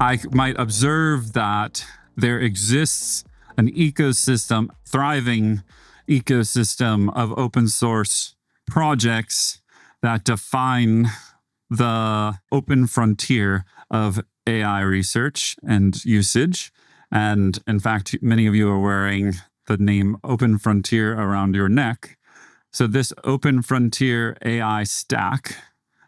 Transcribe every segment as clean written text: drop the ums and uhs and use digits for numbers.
I might observe that there exists an ecosystem, thriving ecosystem of open source projects that define the open frontier of AI research and usage. And in fact, many of you are wearing the name Open Frontier around your neck. So this Open Frontier AI stack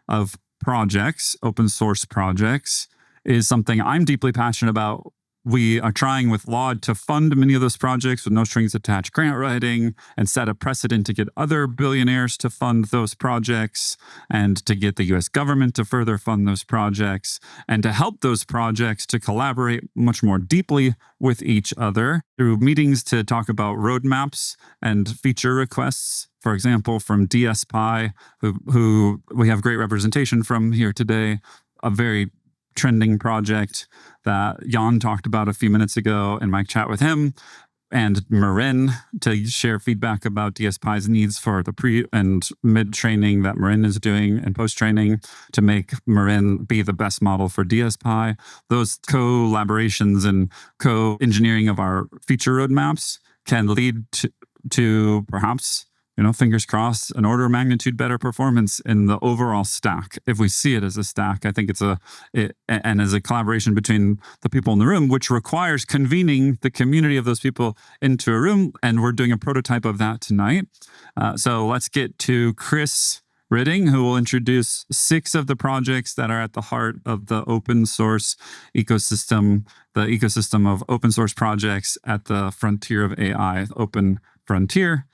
of projects, open source projects, is something I'm deeply passionate about. We are trying with Laude to fund many of those projects with no strings attached grant writing and set a precedent to get other billionaires to fund those projects and to get the US government to further fund those projects and to help those projects to collaborate much more deeply with each other through meetings to talk about roadmaps and feature requests. For example, from DSPy, who we have great representation from here today, a very trending project that Jan talked about a few minutes ago in my chat with him, and Marin to share feedback about DSPy's needs for the pre and mid training that Marin is doing and post training to make Marin be the best model for DSPy. Those collaborations and co-engineering of our feature roadmaps can lead to perhaps, fingers crossed, an order of magnitude better performance in the overall stack. If we see it as a stack, I think and as a collaboration between the people in the room, which requires convening the community of those people into a room. And we're doing a prototype of that tonight. So let's get to Chris Ridding, who will introduce 6 of the projects that are at the heart of the open source ecosystem, the ecosystem of open source projects at the frontier of AI, Open Frontier,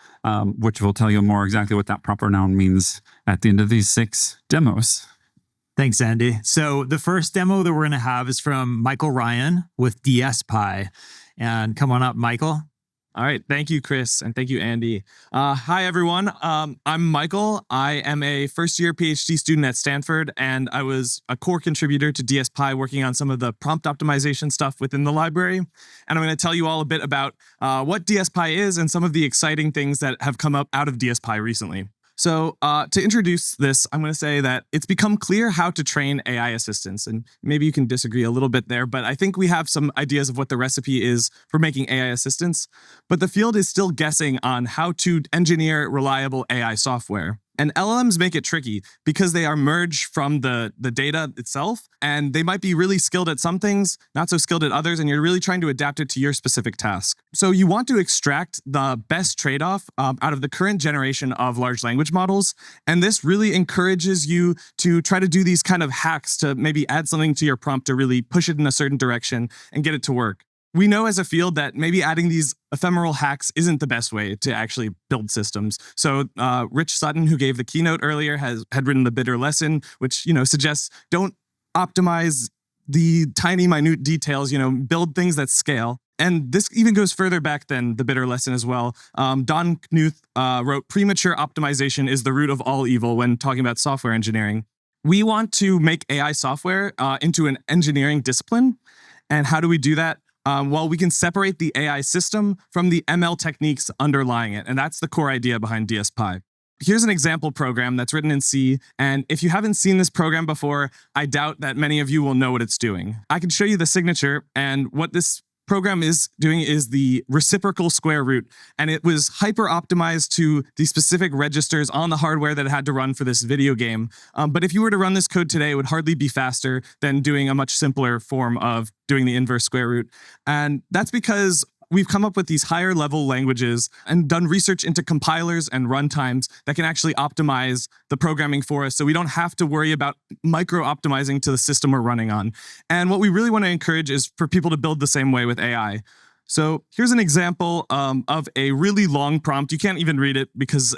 which will tell you more exactly what that proper noun means at the end of these 6 demos. Thanks, Andy. So the first demo that we're going to have is from Michael Ryan with DSPy. And come on up, Michael. All right. Thank you, Chris. And thank you, Andy. Hi, everyone. I'm Michael. I am a first-year PhD student at Stanford, and I was a core contributor to DSPy working on some of the prompt optimization stuff within the library. And I'm going to tell you all a bit about what DSPy is and some of the exciting things that have come up out of DSPy recently. So to introduce this, I'm going to say that it's become clear how to train AI assistants. And maybe you can disagree a little bit there, but I think we have some ideas of what the recipe is for making AI assistants. But the field is still guessing on how to engineer reliable AI software. And LLMs make it tricky because they are merged from the data itself, and they might be really skilled at some things, not so skilled at others, and you're really trying to adapt it to your specific task. So you want to extract the best trade-off out of the current generation of large language models, and this really encourages you to try to do these kind of hacks to maybe add something to your prompt to really push it in a certain direction and get it to work. We know as a field that maybe adding these ephemeral hacks isn't the best way to actually build systems. So Rich Sutton, who gave the keynote earlier, had written the bitter lesson, which suggests don't optimize the tiny, minute details. Build things that scale. And this even goes further back than the bitter lesson as well. Don Knuth wrote, "Premature optimization is the root of all evil" when talking about software engineering. We want to make AI software into an engineering discipline. And how do we do that? Well, we can separate the AI system from the ML techniques underlying it. And that's the core idea behind DSPy. Here's an example program that's written in C. And if you haven't seen this program before, I doubt that many of you will know what it's doing. I can show you the signature, and what this program is doing is the reciprocal square root, and it was hyper optimized to the specific registers on the hardware that it had to run for this video game. But if you were to run this code today, it would hardly be faster than doing a much simpler form of doing the inverse square root. And that's because we've come up with these higher level languages and done research into compilers and runtimes that can actually optimize the programming for us, so we don't have to worry about micro optimizing to the system we're running on. And what we really want to encourage is for people to build the same way with AI. So here's an example of a really long prompt. You can't even read it because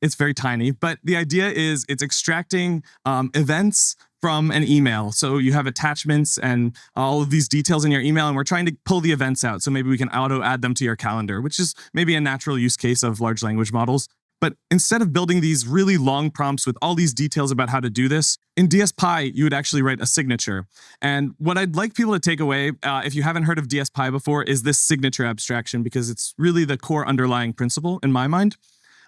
it's very tiny, but the idea is it's extracting events from an email. So you have attachments and all of these details in your email, and we're trying to pull the events out. So maybe we can auto add them to your calendar, which is maybe a natural use case of large language models. But instead of building these really long prompts with all these details about how to do this, in DSPy, you would actually write a signature. And what I'd like people to take away, if you haven't heard of DSPy before, is this signature abstraction, because it's really the core underlying principle in my mind.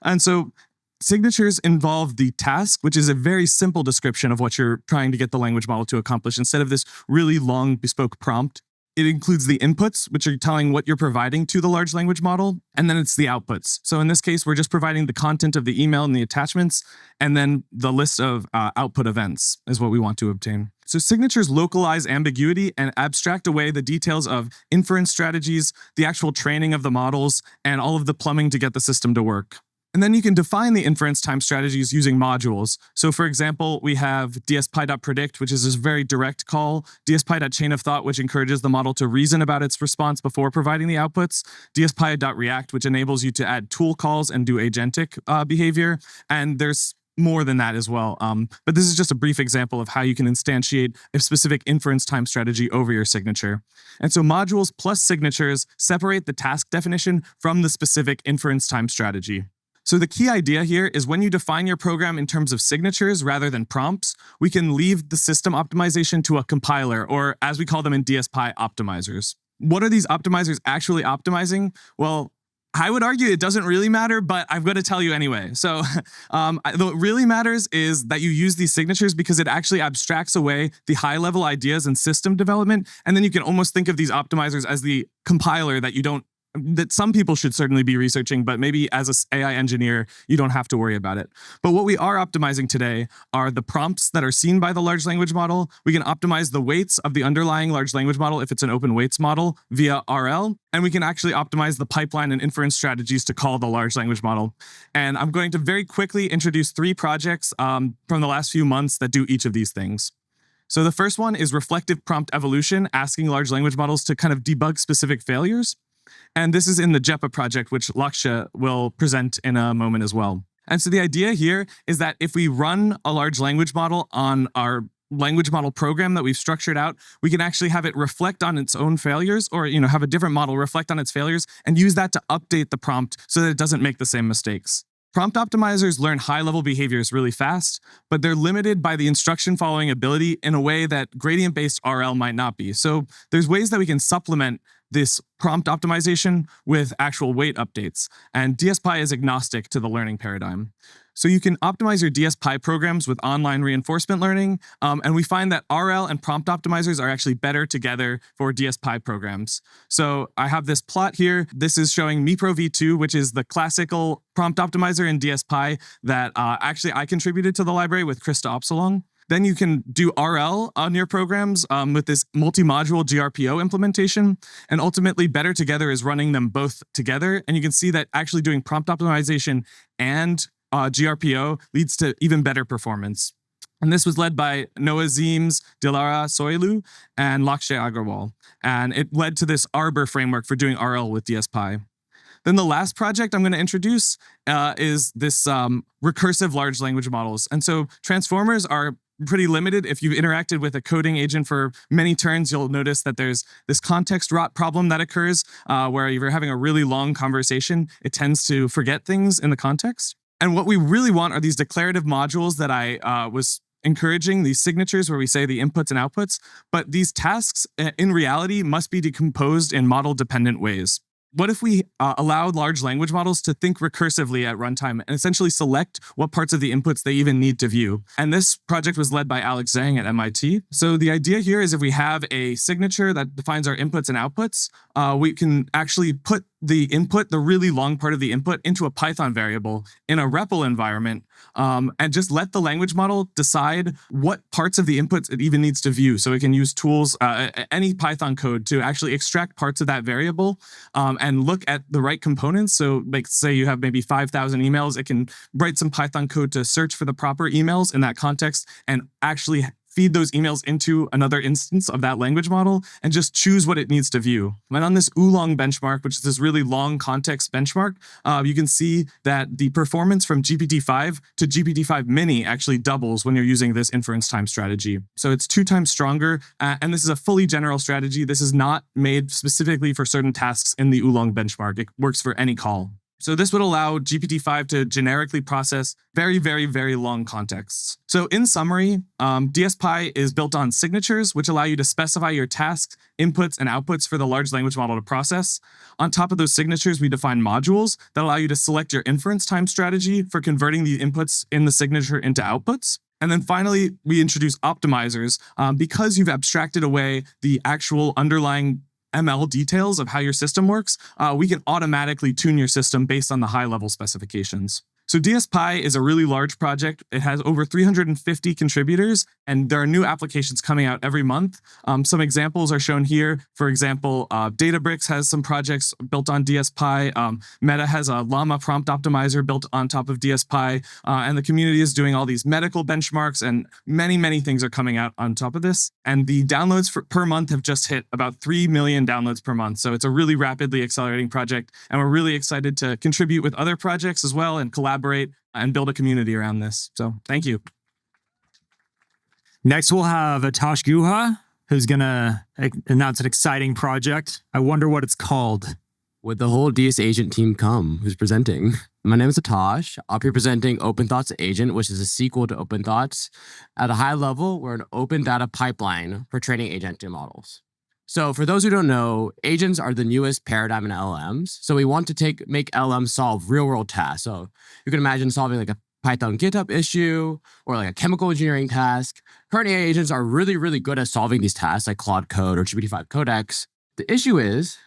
And so Signatures involve the task, which is a very simple description of what you're trying to get the language model to accomplish instead of this really long bespoke prompt. It includes the inputs, which are telling what you're providing to the large language model, and then it's the outputs. So in this case, we're just providing the content of the email and the attachments, and then the list of output events is what we want to obtain. So signatures localize ambiguity and abstract away the details of inference strategies, the actual training of the models, and all of the plumbing to get the system to work. And then you can define the inference time strategies using modules. So for example, we have DSPy.predict, which is this very direct call, DSPy.chainOfThought, which encourages the model to reason about its response before providing the outputs, DSPy.react, which enables you to add tool calls and do agentic behavior. And there's more than that as well. But this is just a brief example of how you can instantiate a specific inference time strategy over your signature. And so modules plus signatures separate the task definition from the specific inference time strategy. So the key idea here is when you define your program in terms of signatures rather than prompts, we can leave the system optimization to a compiler, or as we call them in DSPy, optimizers. What are these optimizers actually optimizing? Well, I would argue it doesn't really matter, but I've got to tell you anyway. So what really matters is that you use these signatures because it actually abstracts away the high-level ideas and system development, and then you can almost think of these optimizers as the compiler that some people should certainly be researching, but maybe as an AI engineer, you don't have to worry about it. But what we are optimizing today are the prompts that are seen by the large language model. We can optimize the weights of the underlying large language model if it's an open weights model via RL, and we can actually optimize the pipeline and inference strategies to call the large language model. And I'm going to very quickly introduce 3 projects from the last few months that do each of these things. So the first one is reflective prompt evolution, asking large language models to kind of debug specific failures. And this is in the GEPA project, which Laksha will present in a moment as well. And so the idea here is that if we run a large language model on our language model program that we've structured out, we can actually have it reflect on its own failures, or have a different model reflect on its failures and use that to update the prompt so that it doesn't make the same mistakes. Prompt optimizers learn high-level behaviors really fast, but they're limited by the instruction following ability in a way that gradient-based RL might not be. So there's ways that we can supplement this prompt optimization with actual weight updates, and DSPy is agnostic to the learning paradigm. So you can optimize your DSPy programs with online reinforcement learning, and we find that RL and prompt optimizers are actually better together for DSPy programs. So I have this plot here. This is showing MePro v2, which is the classical prompt optimizer in DSPy that actually I contributed to the library with Krista Opsolong. Then you can do RL on your programs with this multi-module GRPO implementation. And ultimately, better together is running them both together. And you can see that actually doing prompt optimization and GRPO leads to even better performance. And this was led by Noah Zeems, Dilara Soilu, and Lakshay Agarwal. And it led to this Arbor framework for doing RL with DSPy. Then the last project I'm going to introduce is this recursive large language models. And so transformers are pretty limited. If you've interacted with a coding agent for many turns, you'll notice that there's this context rot problem that occurs where you're having a really long conversation. It tends to forget things in the context. And what we really want are these declarative modules that I was encouraging, these signatures where we say the inputs and outputs, but these tasks in reality must be decomposed in model-dependent ways. What if we allowed large language models to think recursively at runtime and essentially select what parts of the inputs they even need to view? And this project was led by Alex Zhang at MIT. So the idea here is if we have a signature that defines our inputs and outputs, we can actually put the input, the really long part of the input, into a Python variable in a REPL environment and just let the language model decide what parts of the inputs it even needs to view. So it can use tools, any Python code to actually extract parts of that variable and look at the right components. So like say you have maybe 5,000 emails, it can write some Python code to search for the proper emails in that context and actually feed those emails into another instance of that language model and just choose what it needs to view. And on this oolong benchmark, which is this really long context benchmark, you can see that the performance from GPT-5 to GPT-5 Mini actually doubles when you're using this inference time strategy. So it's 2 times stronger, and this is a fully general strategy. This is not made specifically for certain tasks in the oolong benchmark. It works for any call. So this would allow GPT-5 to generically process very, very, very long contexts. So in summary, DSPy is built on signatures, which allow you to specify your tasks, inputs, and outputs for the large language model to process. On top of those signatures, we define modules that allow you to select your inference time strategy for converting the inputs in the signature into outputs. And then finally, we introduce optimizers. Because you've abstracted away the actual underlying ML details of how your system works, we can automatically tune your system based on the high-level specifications. So DSPy is a really large project. It has over 350 contributors, and there are new applications coming out every month. Some examples are shown here. For example, Databricks has some projects built on DSPy. Meta has a Llama prompt optimizer built on top of DSPy, and the community is doing all these medical benchmarks, and many, many things are coming out on top of this. And the downloads per month have just hit about 3 million downloads per month. So it's a really rapidly accelerating project, and we're really excited to contribute with other projects as well and collaborate and build a community around this. So thank you. Next, we'll have Atash Guha, who's going to announce an exciting project. I wonder what it's called. Would the whole DS Agent team come? Who's presenting? My name is Atash. I'll be presenting OpenThoughts Agent, which is a sequel to OpenThoughts. At a high level, we're an open data pipeline for training agentic models. So for those who don't know, agents are the newest paradigm in LLMs. So we want to make LLMs solve real-world tasks. So you can imagine solving like a Python GitHub issue or like a chemical engineering task. Current AI agents are really, really good at solving these tasks like Claude Code or GPT-5 Codex. The issue is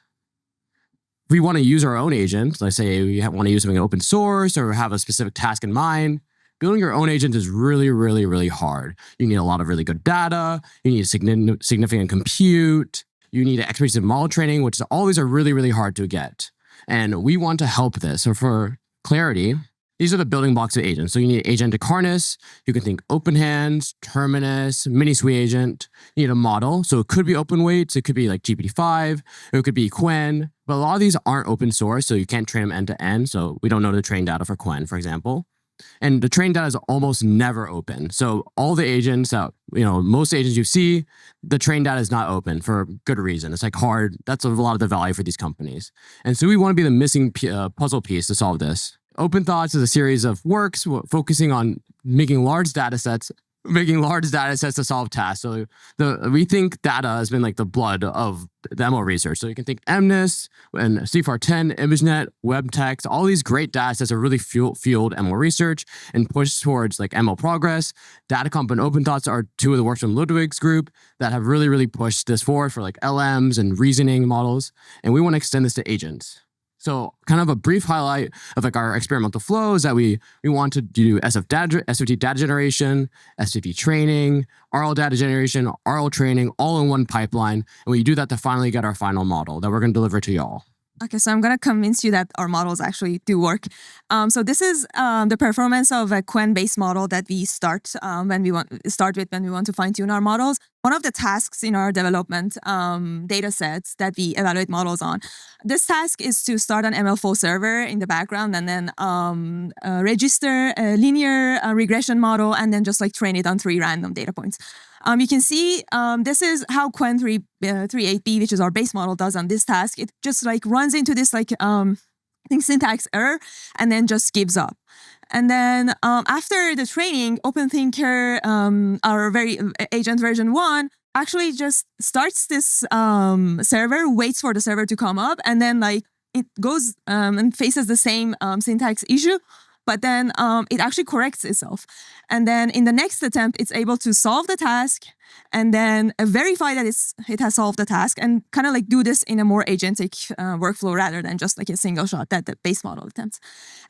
we want to use our own agent. Let's say we want to use something open source or have a specific task in mind. Building your own agent is really, really, really hard. You need a lot of really good data. You need significant compute. You need expertise in model training, which always are really, really hard to get. And we want to help this. So for clarity, these are the building blocks of agents. So you need agentic harness. You can think open hands, terminus, mini SWE agent. You need a model. So it could be open weights. It could be like GPT-5. It could be Qwen. But a lot of these aren't open source, so you can't train them end to end. So we don't know the train data for Qwen, for example. And the train data is almost never open. So all the agents that, most agents you see, the train data is not open for good reason. It's like hard. That's a lot of the value for these companies. And so we want to be the missing puzzle piece to solve this. OpenThoughts is a series of works focusing on making large data sets to solve tasks. So we think data has been like the blood of the ML research. So you can think MNIST and CFAR10, ImageNet, WebText, all these great data sets are really fueled ML research and pushed towards like ML progress. DataComp and OpenThoughts are two of the works from Ludwig's group that have really, really pushed this forward for like LMs and reasoning models. And we want to extend this to agents. So kind of a brief highlight of like our experimental flow is that we want to do SFT data generation, SFT training, RL data generation, RL training, all in one pipeline. And we do that to finally get our final model that we're going to deliver to y'all. Okay, so I'm going to convince you that our models actually do work. So this is the performance of a Qwen-based model that we start when we want to fine-tune our models. One of the tasks in our development data sets that we evaluate models on, this task is to start an MLflow server in the background and then register a linear regression model and then just like train it on 3 random data points. You can see this is how Qwen 3.8b, which is our base model, does on this task. It just like runs into this like I think syntax error and then just gives up. And then after the training, OpenThinker, our very agent version 1, actually just starts this server, waits for the server to come up, and then like it goes and faces the same syntax issue. But then it actually corrects itself. And then in the next attempt, it's able to solve the task and then verify that it has solved the task and kind of like do this in a more agentic workflow rather than just like a single shot that the base model attempts.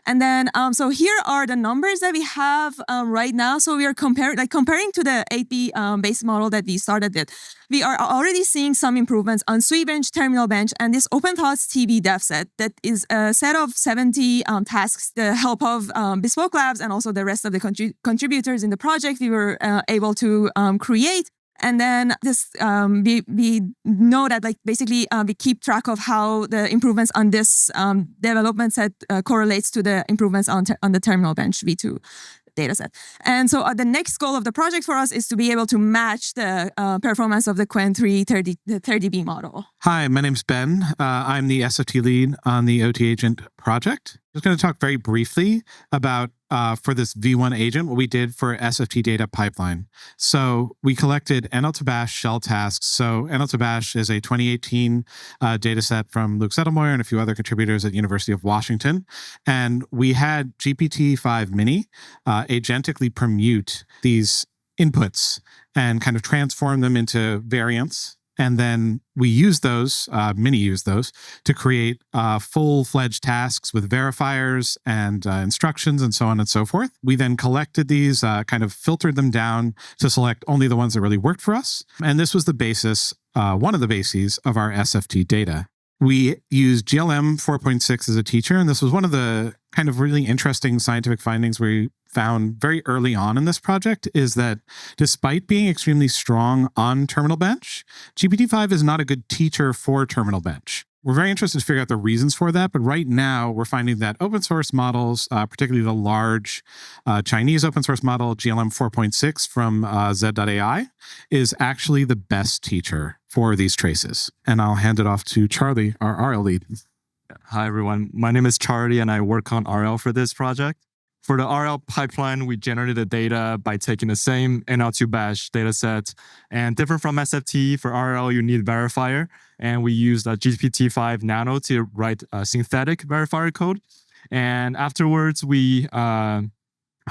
And then, so here are the numbers that we have right now. So we are comparing to the 8B base model that we started with. We are already seeing some improvements on SWE bench, terminal bench, and this OpenThoughts TB dev set that is a set of 70 tasks, the help of Bespoke Labs and also the rest of the contributors in the project we were able to create. And then this, we know that like basically we keep track of how the improvements on this development set correlates to the improvements on the terminal bench V2 dataset. And so the next goal of the project for us is to be able to match the performance of the Qwen 30B model. Hi, my name's Ben. I'm the SFT lead on the OT Agent project. Just going to talk very briefly about, for this V1 agent, what we did for SFT data pipeline. So we collected NL to Bash shell tasks. So NL to Bash is a 2018 data set from Luke Settlemoyer and a few other contributors at University of Washington. And we had GPT-5 Mini agentically permute these inputs and kind of transform them into variants. And then we use those, Mini used those, to create full-fledged tasks with verifiers and instructions and so on and so forth. We then collected these, kind of filtered them down to select only the ones that really worked for us. And this was the basis, one of the bases of our SFT data. We used GLM 4.6 as a teacher, and this was one of the kind of really interesting scientific findings we found very early on in this project, is that despite being extremely strong on Terminal Bench, GPT-5 is not a good teacher for Terminal Bench. We're very interested to figure out the reasons for that, but right now we're finding that open source models, particularly the large Chinese open source model GLM 4.6 from Z.ai, is actually the best teacher for these traces. And I'll hand it off to Charlie, our RL lead. Hi, everyone. My name is Charlie, and I work on RL for this project. For the RL pipeline, we generated the data by taking the same NL2Bash dataset. And different from SFT, for RL, you need verifier. And we used a GPT-5 Nano to write a synthetic verifier code. And afterwards, we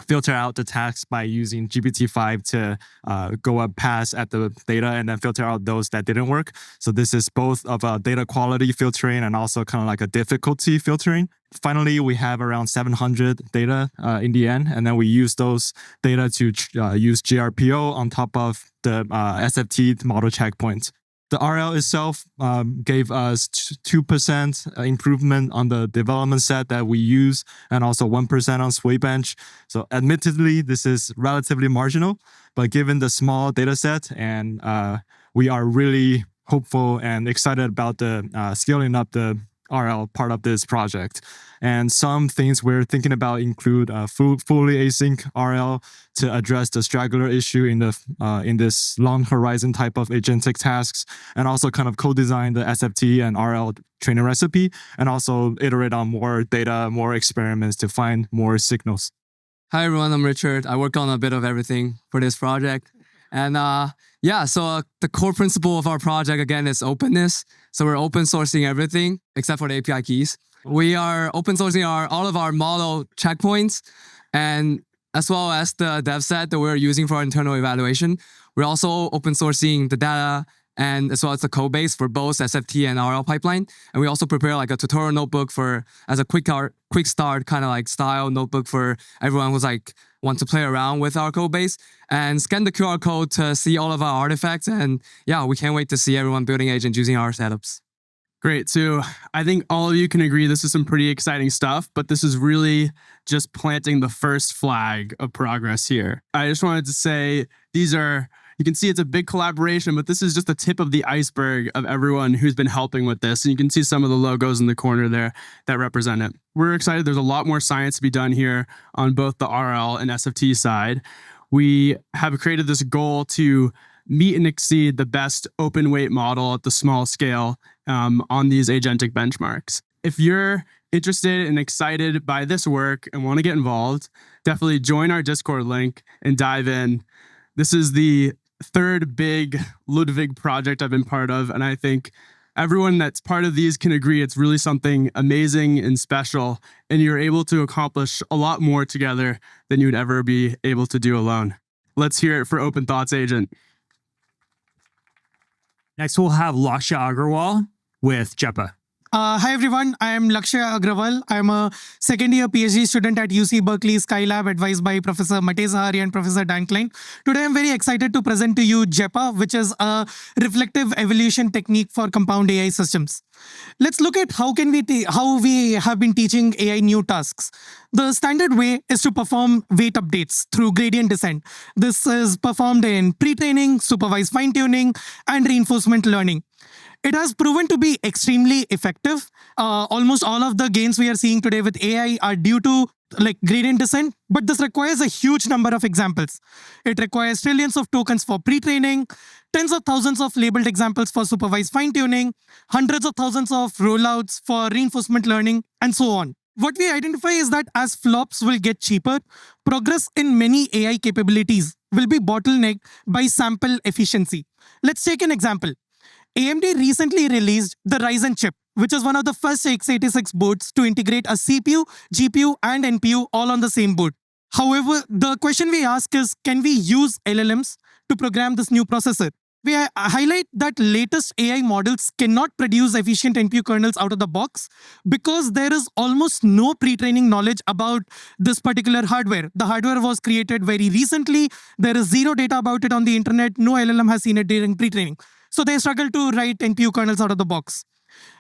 filter out the text by using GPT-5 to go up past at the data and then filter out those that didn't work. So this is both of a data quality filtering and also kind of like a difficulty filtering. Finally, we have around 700 data in the end, and then we use those data to use GRPO on top of the SFT model checkpoints. The RL itself gave us 2% improvement on the development set that we use, and also 1% on sway bench. So admittedly, this is relatively marginal, but given the small data set, and we are really hopeful and excited about the scaling up the RL part of this project. And some things we're thinking about include fully async RL to address the straggler issue in this long horizon type of agentic tasks, and also kind of co-design the SFT and RL training recipe, and also iterate on more data, more experiments to find more signals. Hi everyone, I'm Richard. I work on a bit of everything for this project. And the core principle of our project, again, is openness. So we're open sourcing everything except for the API keys. We are open sourcing all of our model checkpoints, and as well as the dev set that we're using for our internal evaluation. We're also open sourcing the data and as well as the code base for both SFT and RL pipeline. And we also prepare like a tutorial notebook as a quick start kind of like style notebook for everyone who's like want to play around with our code base, and scan the QR code to see all of our artifacts. And yeah, we can't wait to see everyone building agents using our setups. Great. So I think all of you can agree this is some pretty exciting stuff, but this is really just planting the first flag of progress here. I just wanted to say you can see it's a big collaboration, but this is just the tip of the iceberg of everyone who's been helping with this. And you can see some of the logos in the corner there that represent it. We're excited. There's a lot more science to be done here on both the RL and SFT side. We have created this goal to meet and exceed the best open weight model at the small scale on these agentic benchmarks. If you're interested and excited by this work and want to get involved, definitely join our Discord link and dive in. This is the third big Ludwig project I've been part of, and I think everyone that's part of these can agree it's really something amazing and special, and you're able to accomplish a lot more together than you'd ever be able to do alone. Let's hear it for OpenThoughts Agent. Next, we'll have Lakshya Agrawal with GEPA. Hi everyone, I am Lakshya Agrawal. I am a second year PhD student at UC Berkeley Skylab, advised by Professor Matej Zahari and Professor Dan Klein. Today I'm very excited to present to you GEPA, which is a reflective evolution technique for compound AI systems. Let's look at how we have been teaching AI new tasks. The standard way is to perform weight updates through gradient descent. This is performed in pre-training, supervised fine-tuning, and reinforcement learning. It has proven to be extremely effective. Almost all of the gains we are seeing today with AI are due to gradient descent, but this requires a huge number of examples. It requires trillions of tokens for pre-training, tens of thousands of labeled examples for supervised fine-tuning, hundreds of thousands of rollouts for reinforcement learning, and so on. What we identify is that as flops will get cheaper, progress in many AI capabilities will be bottlenecked by sample efficiency. Let's take an example. AMD recently released the Ryzen chip, which is one of the first x86 boards to integrate a CPU, GPU, and NPU all on the same board. However, the question we ask is, can we use LLMs to program this new processor? We highlight that latest AI models cannot produce efficient NPU kernels out of the box because there is almost no pre-training knowledge about this particular hardware. The hardware was created very recently. There is zero data about it on the internet. No LLM has seen it during pre-training. So they struggle to write NPU kernels out of the box.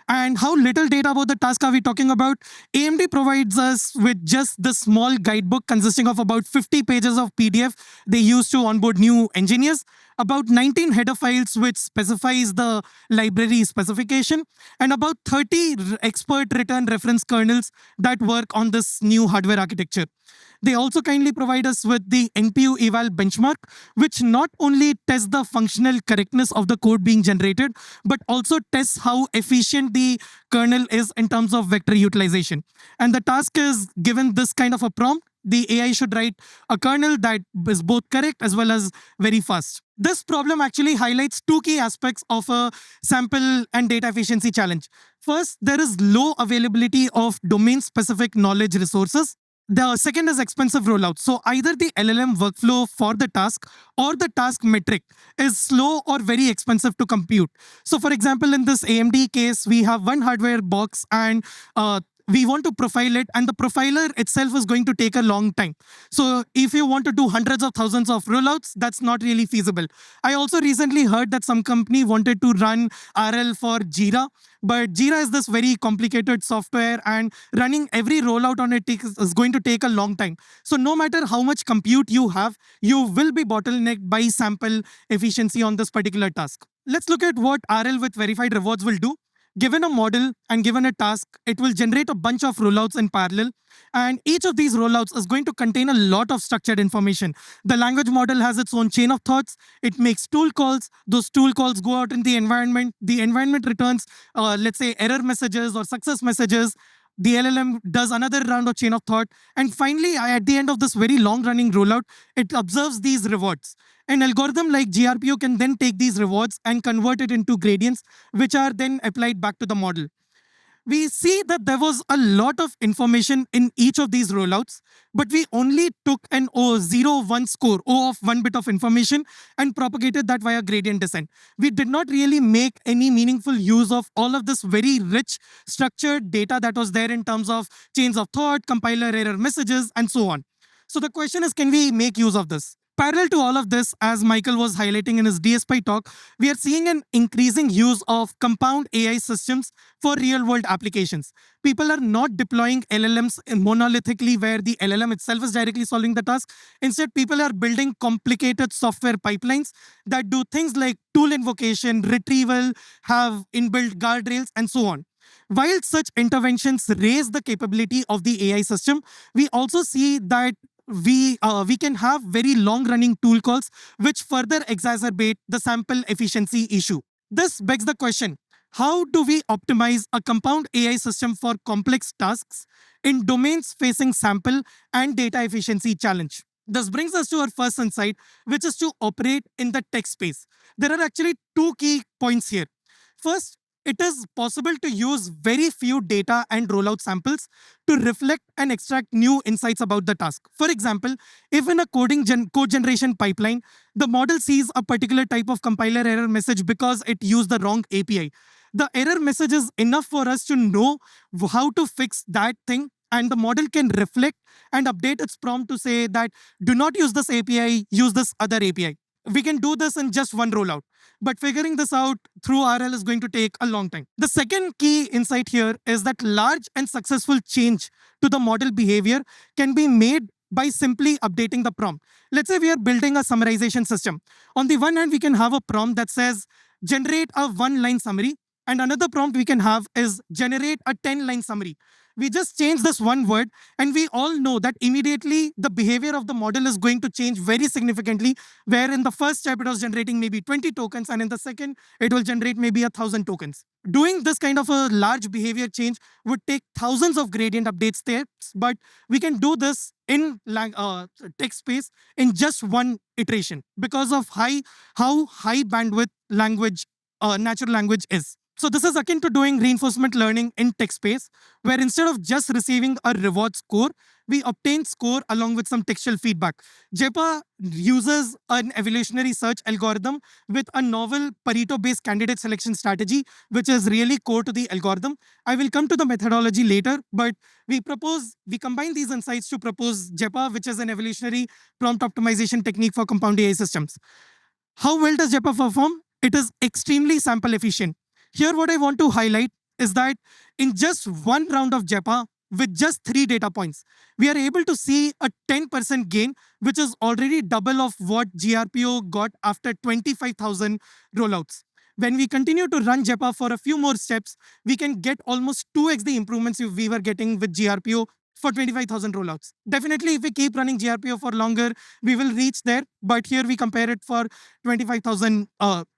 And how little data about the task are we talking about? AMD provides us with just this small guidebook consisting of about 50 pages of PDF they use to onboard new engineers, about 19 header files which specifies the library specification, and about 30 expert written reference kernels that work on this new hardware architecture. They also kindly provide us with the NPU eval benchmark, which not only tests the functional correctness of the code being generated, but also tests how efficient the kernel is in terms of vector utilization. And the task is given this kind of a prompt, the AI should write a kernel that is both correct as well as very fast. This problem actually highlights two key aspects of a sample and data efficiency challenge. First, there is low availability of domain-specific knowledge resources. The second is expensive rollout. So either the LLM workflow for the task or the task metric is slow or very expensive to compute. So for example, in this AMD case, we have one hardware box and we want to profile it, and the profiler itself is going to take a long time. So if you want to do hundreds of thousands of rollouts, that's not really feasible. I also recently heard that some company wanted to run RL for Jira, but Jira is this very complicated software, and running every rollout on it is going to take a long time. So no matter how much compute you have, you will be bottlenecked by sample efficiency on this particular task. Let's look at what RL with verified rewards will do. Given a model and given a task, it will generate a bunch of rollouts in parallel. And each of these rollouts is going to contain a lot of structured information. The language model has its own chain of thoughts. It makes tool calls. Those tool calls go out in the environment. The environment returns, let's say, error messages or success messages. The LLM does another round of chain of thought. And finally, at the end of this very long-running rollout, it observes these rewards. An algorithm like GRPU can then take these rewards and convert it into gradients, which are then applied back to the model. We see that there was a lot of information in each of these rollouts, but we only took an O0-1 score, O of 1 bit of information, and propagated that via gradient descent. We did not really make any meaningful use of all of this very rich structured data that was there in terms of chains of thought, compiler error messages, and so on. So the question is, can we make use of this? Parallel to all of this, as Michael was highlighting in his DSPy talk, we are seeing an increasing use of compound AI systems for real-world applications. People are not deploying LLMs monolithically where the LLM itself is directly solving the task. Instead, people are building complicated software pipelines that do things like tool invocation, retrieval, have inbuilt guardrails, and so on. While such interventions raise the capability of the AI system, we also see that we can have very long-running tool calls which further exacerbate the sample efficiency issue. This begs the question, how do we optimize a compound AI system for complex tasks in domains facing sample and data efficiency challenge? This brings us to our first insight, which is to operate in the text space. There are actually two key points here. First, it is possible to use very few data and rollout samples to reflect and extract new insights about the task. For example, if in a code generation pipeline, the model sees a particular type of compiler error message because it used the wrong API, the error message is enough for us to know how to fix that thing, and the model can reflect and update its prompt to say that do not use this API, use this other API. We can do this in just one rollout, but figuring this out through RL is going to take a long time. The second key insight here is that large and successful change to the model behavior can be made by simply updating the prompt. Let's say we are building a summarization system. On the one hand, we can have a prompt that says, generate a one-line summary, and another prompt we can have is generate a 10-line summary. We just change this one word, and we all know that immediately the behavior of the model is going to change very significantly, where in the first step, it was generating maybe 20 tokens, and in the second, it will generate maybe 1,000 tokens. Doing this kind of a large behavior change would take thousands of gradient update steps, but we can do this in text space in just one iteration because of how high bandwidth natural language is. So this is akin to doing reinforcement learning in text space, where instead of just receiving a reward score, we obtain score along with some textual feedback. GEPA uses an evolutionary search algorithm with a novel Pareto-based candidate selection strategy, which is really core to the algorithm. I will come to the methodology later, but we combine these insights to propose GEPA, which is an evolutionary prompt optimization technique for compound AI systems. How well does GEPA perform? It is extremely sample efficient. Here, what I want to highlight is that in just one round of GEPA, with just 3 data points, we are able to see a 10% gain, which is already double of what GRPO got after 25,000 rollouts. When we continue to run GEPA for a few more steps, we can get almost 2x the improvements we were getting with GRPO for 25,000 rollouts. Definitely, if we keep running GRPO for longer, we will reach there. But here we compare it for 25,000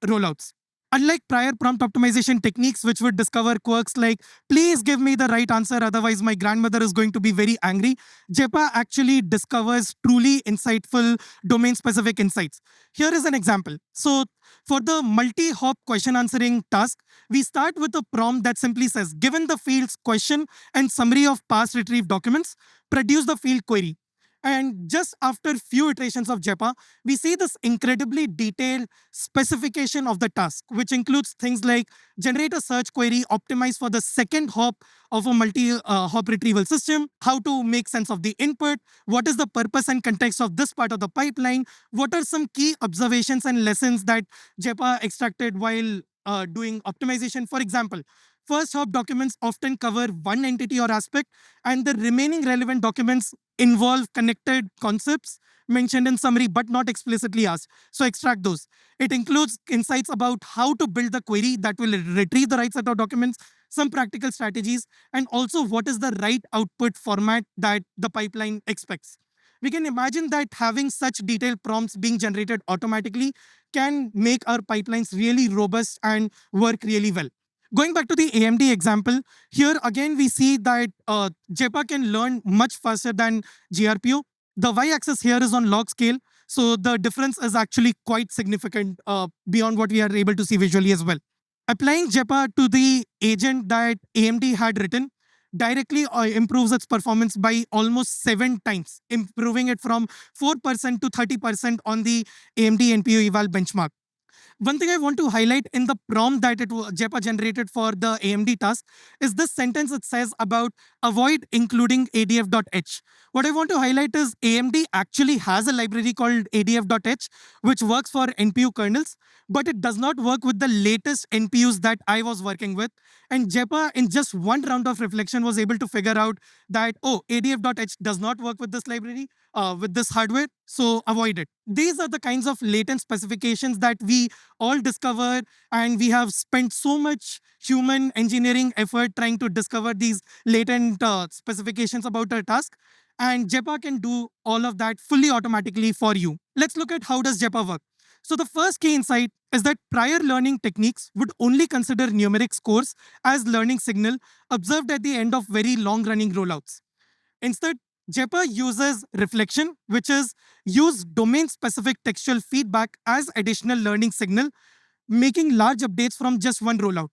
rollouts. Unlike prior prompt optimization techniques, which would discover quirks like, please give me the right answer, otherwise my grandmother is going to be very angry, GEPA actually discovers truly insightful domain-specific insights. Here is an example. So for the multi-hop question answering task, we start with a prompt that simply says, given the field's question and summary of past retrieved documents, produce the field query. And just after few iterations of GEPA, we see this incredibly detailed specification of the task, which includes things like generate a search query optimized for the second hop of a multi-hop retrieval system, how to make sense of the input, what is the purpose and context of this part of the pipeline, what are some key observations and lessons that GEPA extracted while doing optimization. For example, first hop documents often cover one entity or aspect, and the remaining relevant documents involve connected concepts mentioned in summary but not explicitly asked. So extract those. It includes insights about how to build the query that will retrieve the right set of documents, some practical strategies, and also what is the right output format that the pipeline expects. We can imagine that having such detailed prompts being generated automatically can make our pipelines really robust and work really well. Going back to the AMD example, here again we see that GEPA can learn much faster than GRPO. The y-axis here is on log scale, so the difference is actually quite significant beyond what we are able to see visually as well. Applying GEPA to the agent that AMD had written directly improves its performance by almost 7 times, improving it from 4% to 30% on the AMD NPU eval benchmark. One thing I want to highlight in the prompt that GEPA generated for the AMD task is this sentence it says about avoid including adf.h. What I want to highlight is AMD actually has a library called adf.h, which works for NPU kernels, but it does not work with the latest NPUs that I was working with. And GEPA, in just one round of reflection, was able to figure out that, oh, adf.h does not work with this library, with this hardware, so avoid it. These are the kinds of latent specifications that we all discover, and we have spent so much human engineering effort trying to discover these latent specifications about our task. And GEPA can do all of that fully automatically for you. Let's look at how does GEPA work. So the first key insight is that prior learning techniques would only consider numeric scores as learning signal observed at the end of very long-running rollouts. Instead, GEPA uses reflection, which is use domain-specific textual feedback as additional learning signal, making large updates from just one rollout.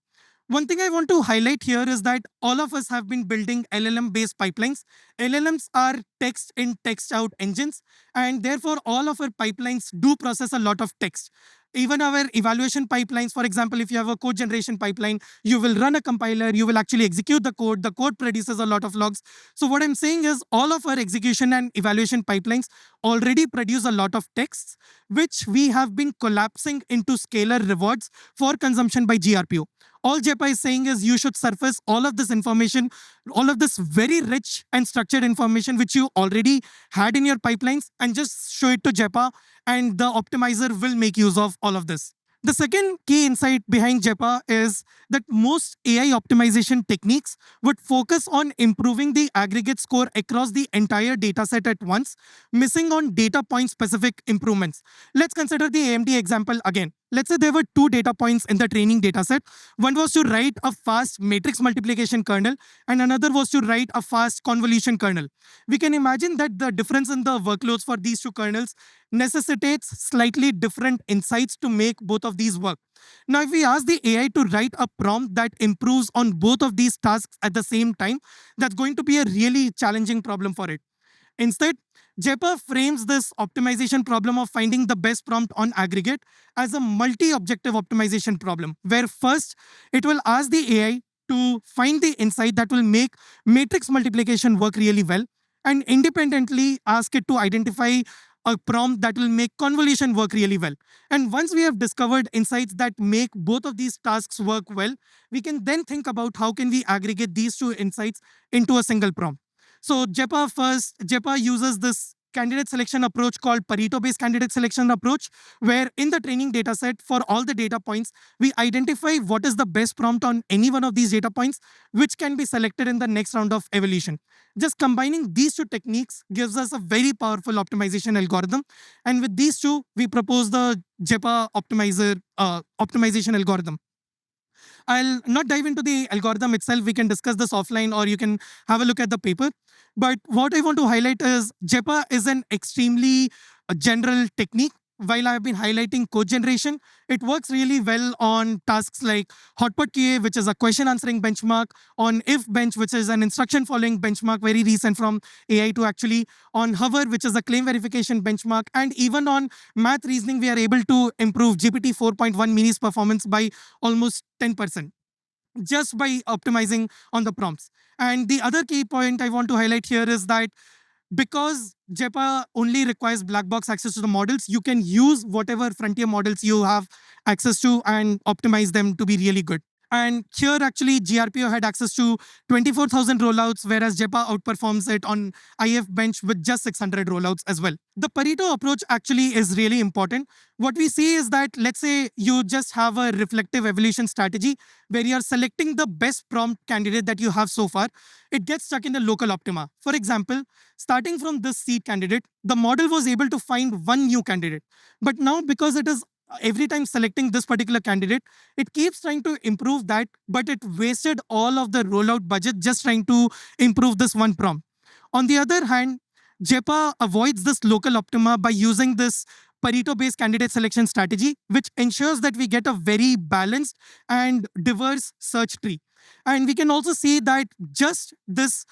One thing I want to highlight here is that all of us have been building LLM-based pipelines. LLMs are text in, text out engines, and therefore all of our pipelines do process a lot of text. Even our evaluation pipelines, for example, if you have a code generation pipeline, you will run a compiler, you will actually execute the code produces a lot of logs. So what I'm saying is all of our execution and evaluation pipelines already produce a lot of texts, which we have been collapsing into scalar rewards for consumption by GRPO. All GEPA is saying is you should surface all of this information, all of this very rich and structured information which you already had in your pipelines, and just show it to GEPA, and the optimizer will make use of all of this. The second key insight behind GEPA is that most AI optimization techniques would focus on improving the aggregate score across the entire dataset at once, missing on data point specific improvements. Let's consider the AMD example again. Let's say there were 2 data points in the training dataset. One was to write a fast matrix multiplication kernel, and another was to write a fast convolution kernel. We can imagine that the difference in the workloads for these 2 kernels necessitates slightly different insights to make both of these work. Now, if we ask the AI to write a prompt that improves on both of these tasks at the same time, that's going to be a really challenging problem for it. Instead, GEPA frames this optimization problem of finding the best prompt on aggregate as a multi-objective optimization problem, where first it will ask the AI to find the insight that will make matrix multiplication work really well, and independently ask it to identify a prompt that will make convolution work really well. And once we have discovered insights that make both of these tasks work well, we can then think about how can we aggregate these 2 insights into a single prompt. So GEPA uses this candidate selection approach called Pareto-based candidate selection approach, where in the training dataset for all the data points, we identify what is the best prompt on any one of these data points, which can be selected in the next round of evolution. Just combining these 2 techniques gives us a very powerful optimization algorithm. And with these 2, we propose the GEPA optimization algorithm. I'll not dive into the algorithm itself. We can discuss this offline, or you can have a look at the paper. But what I want to highlight is GEPA is an extremely general technique. While I've been highlighting code generation, it works really well on tasks like Hotpot QA, which is a question answering benchmark, on if bench, which is an instruction following benchmark, very recent from AI to actually, on hover, which is a claim verification benchmark, and even on math reasoning, we are able to improve GPT 4.1 mini's performance by almost 10%. Just by optimizing on the prompts. And the other key point I want to highlight here is that because GEPA only requires black box access to the models, you can use whatever frontier models you have access to and optimize them to be really good. And here actually GRPO had access to 24,000 rollouts, whereas GEPA outperforms it on IF bench with just 600 rollouts as well. The Pareto approach actually is really important. What we see is that, let's say you just have a reflective evolution strategy where you're selecting the best prompt candidate that you have so far. It gets stuck in the local optima. For example, starting from this seed candidate, the model was able to find one new candidate. But now, because it is every time selecting this particular candidate, it keeps trying to improve that, but it wasted all of the rollout budget just trying to improve this one prompt. On the other hand, GEPA avoids this local optima by using this Pareto-based candidate selection strategy, which ensures that we get a very balanced and diverse search tree. And we can also see that just this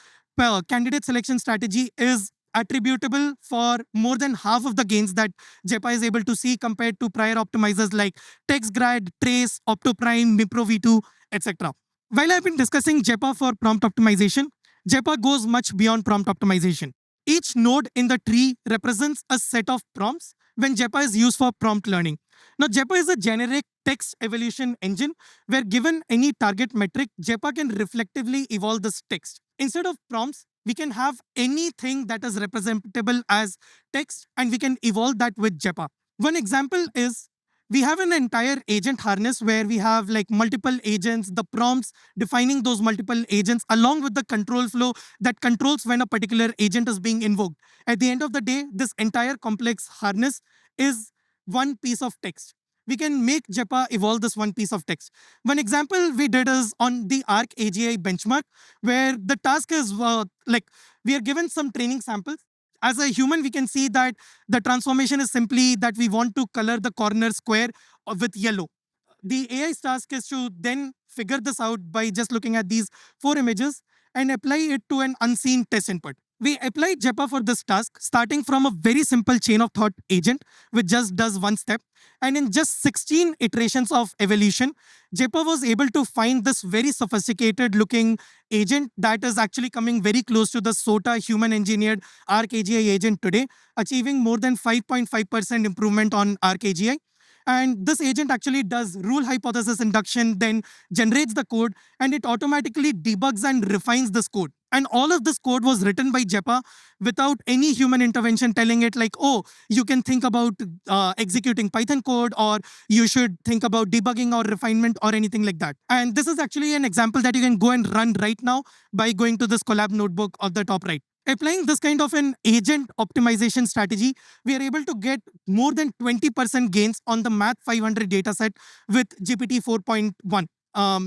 candidate selection strategy is attributable for more than half of the gains that GEPA is able to see compared to prior optimizers like TextGrad, Trace, OptoPrime, MIPRO V2, etc. While I've been discussing GEPA for prompt optimization, GEPA goes much beyond prompt optimization. Each node in the tree represents a set of prompts when GEPA is used for prompt learning. Now, GEPA is a generic text evolution engine where given any target metric, GEPA can reflectively evolve this text. Instead of prompts, we can have anything that is representable as text, and we can evolve that with GEPA. One example is we have an entire agent harness where we have like multiple agents, the prompts defining those multiple agents, along with the control flow that controls when a particular agent is being invoked. At the end of the day, this entire complex harness is one piece of text. We can make GEPA evolve this one piece of text. One example we did is on the ARC AGI benchmark, where the task is we are given some training samples. As a human, we can see that the transformation is simply that we want to color the corner square with yellow. The AI's task is to then figure this out by just looking at these 4 images and apply it to an unseen test input. We applied GEPA for this task, starting from a very simple chain of thought agent, which just does one step. And in just 16 iterations of evolution, GEPA was able to find this very sophisticated looking agent that is actually coming very close to the SOTA human engineered ARC AGI agent today, achieving more than 5.5% improvement on ARC AGI. And this agent actually does rule hypothesis induction, then generates the code, and it automatically debugs and refines this code. And all of this code was written by GEPA without any human intervention telling it like, oh, you can think about executing Python code, or you should think about debugging or refinement or anything like that. And this is actually an example that you can go and run right now by going to this collab notebook on the top right. Applying this kind of an agent optimization strategy, we are able to get more than 20% gains on the Math 500 dataset with GPT 4.1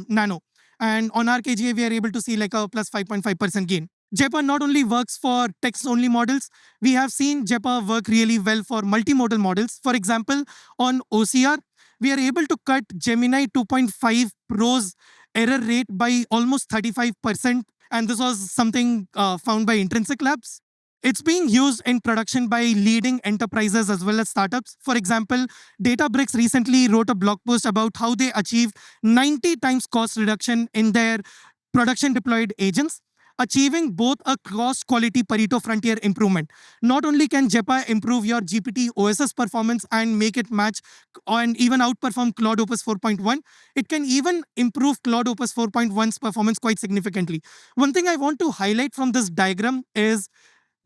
Nano. And on our KGA, we are able to see like a plus 5.5% gain. GEPA not only works for text-only models, we have seen GEPA work really well for multimodal models. For example, on OCR, we are able to cut Gemini 2.5 Pro's error rate by almost 35%. And this was something found by Intrinsic Labs. It's being used in production by leading enterprises as well as startups. For example, Databricks recently wrote a blog post about how they achieved 90 times cost reduction in their production deployed agents, achieving both a cost quality Pareto frontier improvement. Not only can GEPA improve your GPT OSS performance and make it match and even outperform Claude Opus 4.1, it can even improve Claude Opus 4.1's performance quite significantly. One thing I want to highlight from this diagram is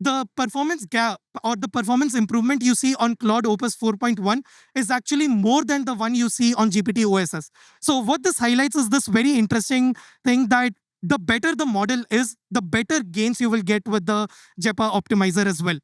the performance gap or the performance improvement you see on Claude Opus 4.1 is actually more than the one you see on GPT OSS. So what this highlights is this very interesting thing that the better the model is, the better gains you will get with the GEPA optimizer as well.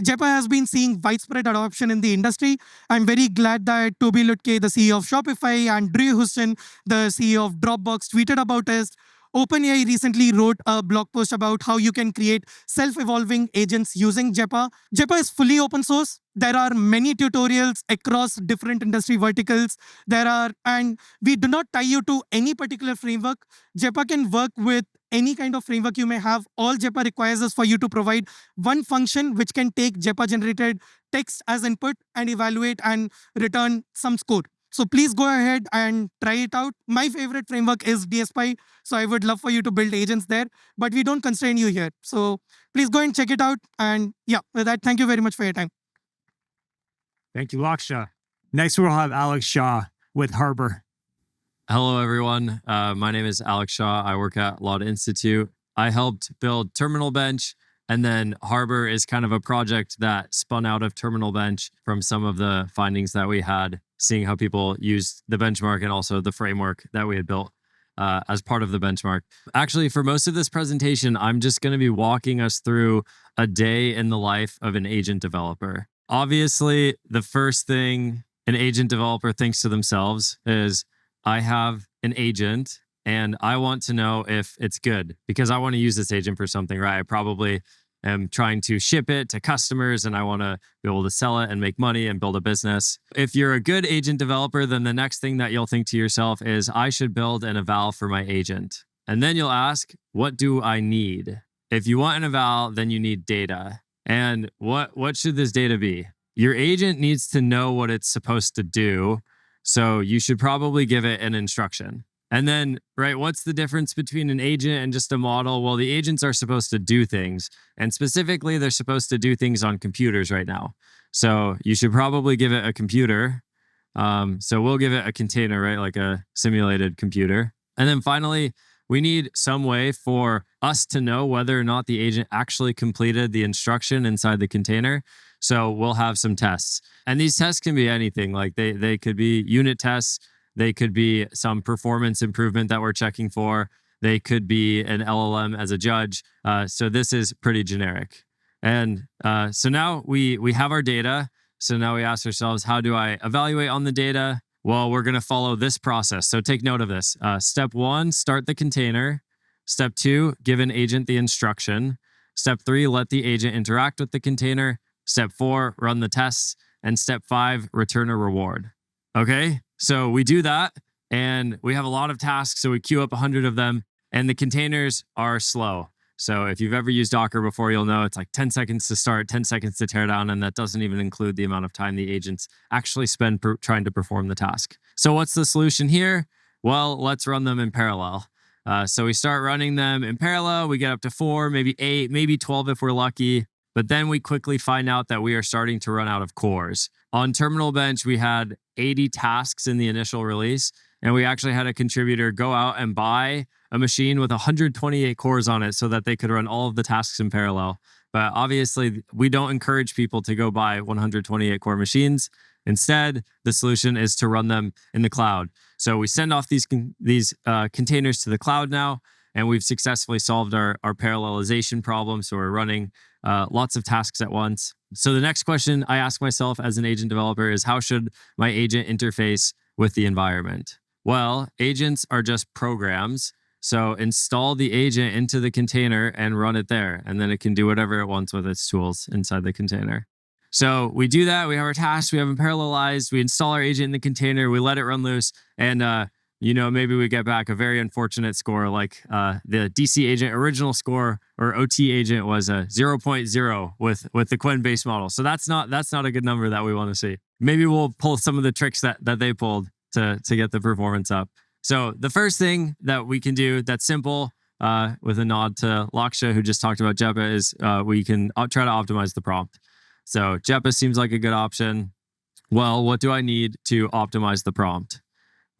GEPA has been seeing widespread adoption in the industry. I'm very glad that Toby Lutke, the CEO of Shopify, and Drew Houston, the CEO of Dropbox, tweeted about it. OpenAI recently wrote a blog post about how you can create self-evolving agents using GEPA. GEPA is fully open source. There are many tutorials across different industry verticals. And we do not tie you to any particular framework. GEPA can work with any kind of framework you may have. All GEPA requires is for you to provide one function which can take GEPA-generated text as input and evaluate and return some score. So please go ahead and try it out. My favorite framework is DSPy, so I would love for you to build agents there, but we don't constrain you here. So please go and check it out. And yeah, with that, thank you very much for your time. Thank you, Laksha. Next, we'll have Alex Shaw with Harbor. Hello, everyone. My name is Alex Shaw. I work at Laude Institute. I helped build Terminal Bench, and then Harbor is kind of a project that spun out of Terminal Bench from some of the findings that we had, seeing how people used the benchmark and also the framework that we had built as part of the benchmark. Actually, for most of this presentation, I'm just going to be walking us through a day in the life of an agent developer. Obviously, the first thing an agent developer thinks to themselves is, I have an agent and I want to know if it's good because I want to use this agent for something, right? I probably am trying to ship it to customers and I want to be able to sell it and make money and build a business. If you're a good agent developer, then the next thing that you'll think to yourself is, I should build an eval for my agent. And then you'll ask, what do I need? If you want an eval, then you need data. And what should this data be? Your agent needs to know what it's supposed to do. So you should probably give it an instruction. And then, right, what's the difference between an agent and just a model? Well, the agents are supposed to do things. And specifically, they're supposed to do things on computers right now. So you should probably give it a computer. So we'll give it a container, right, like a simulated computer. And then finally, we need some way for us to know whether or not the agent actually completed the instruction inside the container. So we'll have some tests. And these tests can be anything. Like they could be unit tests. They could be some performance improvement that we're checking for. They could be an LLM as a judge. So this is pretty generic. And so now we have our data. So now we ask ourselves, how do I evaluate on the data? Well, we're going to follow this process. So take note of this. Step 1, start the container. Step 2, give an agent the instruction. Step 3, let the agent interact with the container. Step 4, run the tests. And step 5, return a reward. Okay, so we do that and we have a lot of tasks. So we queue up 100 of them and the containers are slow. So if you've ever used Docker before, you'll know it's like 10 seconds to start, 10 seconds to tear down. And that doesn't even include the amount of time the agents actually spend trying to perform the task. So what's the solution here? Well, let's run them in parallel. So we start running them in parallel. We get up to 4, maybe 8, maybe 12 if we're lucky. But then we quickly find out that we are starting to run out of cores. On Terminal Bench, we had 80 tasks in the initial release, and we actually had a contributor go out and buy a machine with 128 cores on it so that they could run all of the tasks in parallel. But obviously, we don't encourage people to go buy 128 core machines. Instead, the solution is to run them in the cloud. So we send off these containers to the cloud now, and we've successfully solved our parallelization problem. So we're running lots of tasks at once. So the next question I ask myself as an agent developer is, how should my agent interface with the environment? Well, agents are just programs. So install the agent into the container and run it there, and then it can do whatever it wants with its tools inside the container. So we do that. We have our tasks. We have them parallelized. We install our agent in the container. We let it run loose. And, maybe we get back a very unfortunate score, like the DC agent original score or OT agent was a 0.0 with the Qwen base model. So that's not a good number that we want to see. Maybe we'll pull some of the tricks that they pulled to get the performance up. So the first thing that we can do that's simple, with a nod to Laksha, who just talked about GEPA, is we can try to optimize the prompt. So GEPA seems like a good option. Well, what do I need to optimize the prompt?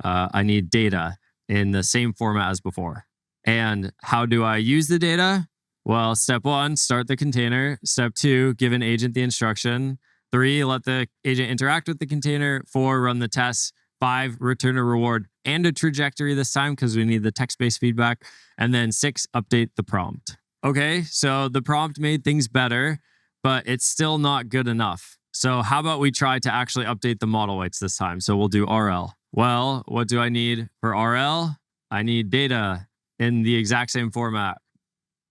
I need data in the same format as before. And how do I use the data? Well, step 1, start the container. Step 2, give an agent the instruction. 3, let the agent interact with the container. 4, run the tests. 5, return a reward and a trajectory this time because we need the text-based feedback. And then 6, update the prompt. Okay, so the prompt made things better, but it's still not good enough. So how about we try to actually update the model weights this time? So we'll do RL. Well, what do I need for RL? I need data in the exact same format.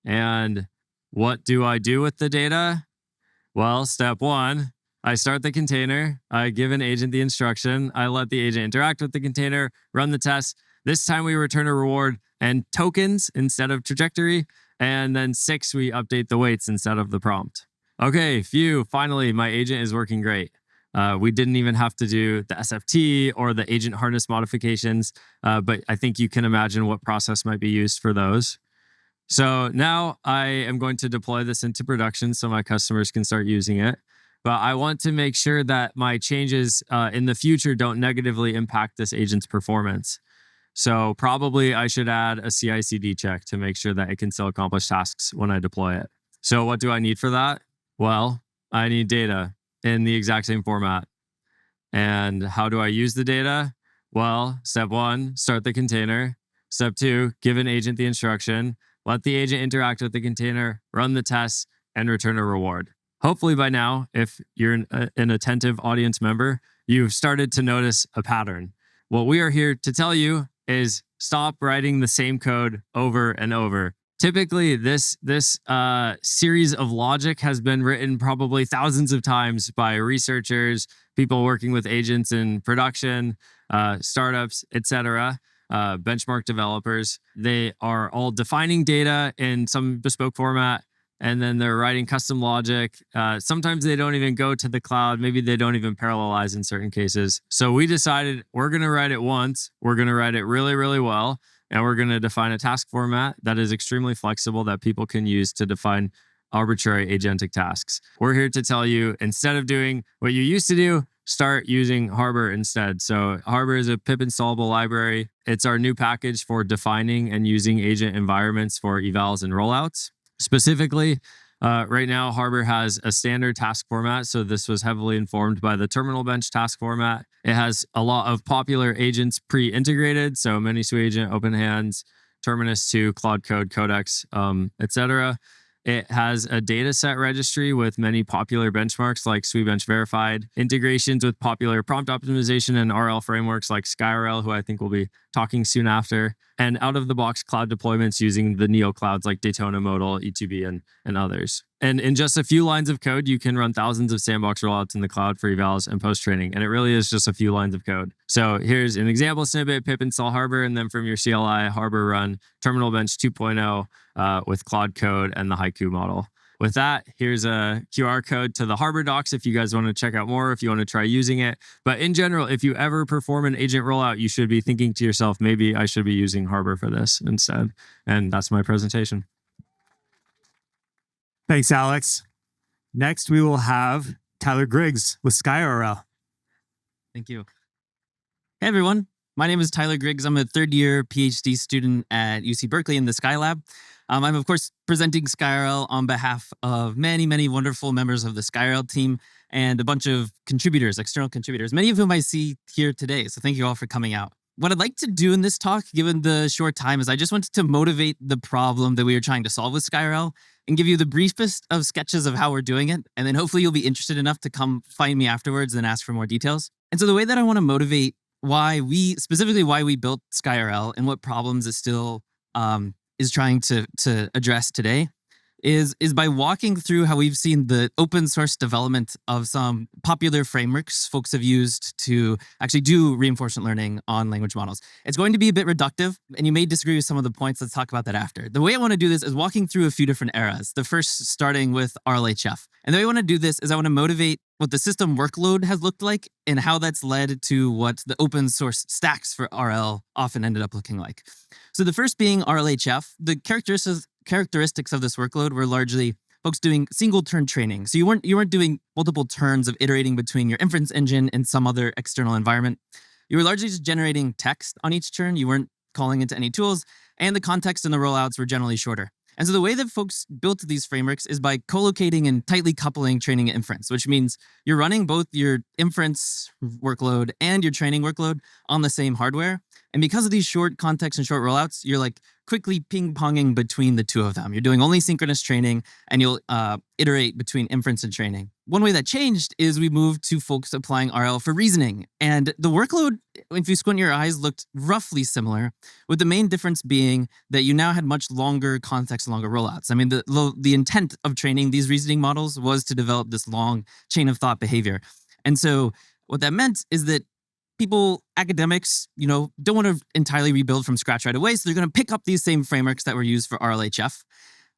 And what do I do with the data? Well, step 1, I start the container. I give an agent the instruction. I let the agent interact with the container, run the test. This time we return a reward and tokens instead of trajectory. And then 6, we update the weights instead of the prompt. Okay, phew, finally, my agent is working great. We didn't even have to do the SFT or the agent harness modifications, but I think you can imagine what process might be used for those. So now I am going to deploy this into production so my customers can start using it. But I want to make sure that my changes in the future don't negatively impact this agent's performance. So probably I should add a CI/CD check to make sure that it can still accomplish tasks when I deploy it. So what do I need for that? Well, I need data in the exact same format. And how do I use the data? Well, step 1, start the container. Step 2, give an agent the instruction. Let the agent interact with the container, run the tests, and return a reward. Hopefully by now, if you're an attentive audience member, you've started to notice a pattern. What we are here to tell you is stop writing the same code over and over. Typically, this series of logic has been written probably thousands of times by researchers, people working with agents in production, startups, etc., benchmark developers. They are all defining data in some bespoke format, and then they're writing custom logic. Sometimes they don't even go to the cloud. Maybe they don't even parallelize in certain cases. So we decided we're going to write it once. We're going to write it really, really well. And we're going to define a task format that is extremely flexible that people can use to define arbitrary agentic tasks. We're here to tell you, instead of doing what you used to do, start using Harbor instead. So Harbor is a pip installable library. It's our new package for defining and using agent environments for evals and rollouts. Specifically, right now, Harbor has a standard task format. So this was heavily informed by the terminal bench task format. It has a lot of popular agents pre-integrated. So Many-Sui Agent, OpenHands, Terminus 2, Claude Code, Codex, etc. It has a data set registry with many popular benchmarks like SwiBench Verified, integrations with popular prompt optimization and RL frameworks like SkyRL, who I think we'll be talking soon after, and out-of-the-box cloud deployments using the neo clouds like Daytona Modal, E2B, and others. And in just a few lines of code, you can run thousands of sandbox rollouts in the cloud for evals and post-training. And it really is just a few lines of code. So here's an example snippet, pip install Harbor, and then from your CLI, Harbor run Terminal Bench 2.0 with Claude Code and the Haiku model. With that, here's a QR code to the Harbor docs if you guys want to check out more, if you want to try using it. But in general, if you ever perform an agent rollout, you should be thinking to yourself, maybe I should be using Harbor for this instead. And that's my presentation. Thanks, Alex. Next, we will have Tyler Griggs with SkyRL. Thank you. Hey, everyone. My name is Tyler Griggs. I'm a third-year PhD student at UC Berkeley in the Skylab. I'm, of course, presenting SkyRL on behalf of many, many wonderful members of the SkyRL team and a bunch of contributors, external contributors, many of whom I see here today. So thank you all for coming out. What I'd like to do in this talk, given the short time, is I just wanted to motivate the problem that we are trying to solve with SkyRL and give you the briefest of sketches of how we're doing it. And then hopefully you'll be interested enough to come find me afterwards and ask for more details. And so the way that I want to motivate why we built SkyRL and what problems it still is trying to address today is by walking through how we've seen the open source development of some popular frameworks folks have used to actually do reinforcement learning on language models. It's going to be a bit reductive, and you may disagree with some of the points. Let's talk about that after. The way I want to do this is walking through a few different eras. The first starting with RLHF. And the way I want to do this is I want to motivate what the system workload has looked like and how that's led to what the open source stacks for RL often ended up looking like. So the first being RLHF, the characteristics of this workload were largely folks doing single turn training. So you weren't doing multiple turns of iterating between your inference engine and some other external environment. You were largely just generating text on each turn. You weren't calling into any tools, and the context and the rollouts were generally shorter. And so the way that folks built these frameworks is by co-locating and tightly coupling training and inference, which means you're running both your inference workload and your training workload on the same hardware. And because of these short context and short rollouts, you're like quickly ping-ponging between the two of them. You're doing only synchronous training, and you'll iterate between inference and training. One way that changed is we moved to folks applying RL for reasoning. And the workload, if you squint your eyes, looked roughly similar, with the main difference being that you now had much longer context and longer rollouts. I mean, the intent of training these reasoning models was to develop this long chain of thought behavior. And so what that meant is that academics, don't want to entirely rebuild from scratch right away. So they're going to pick up these same frameworks that were used for RLHF,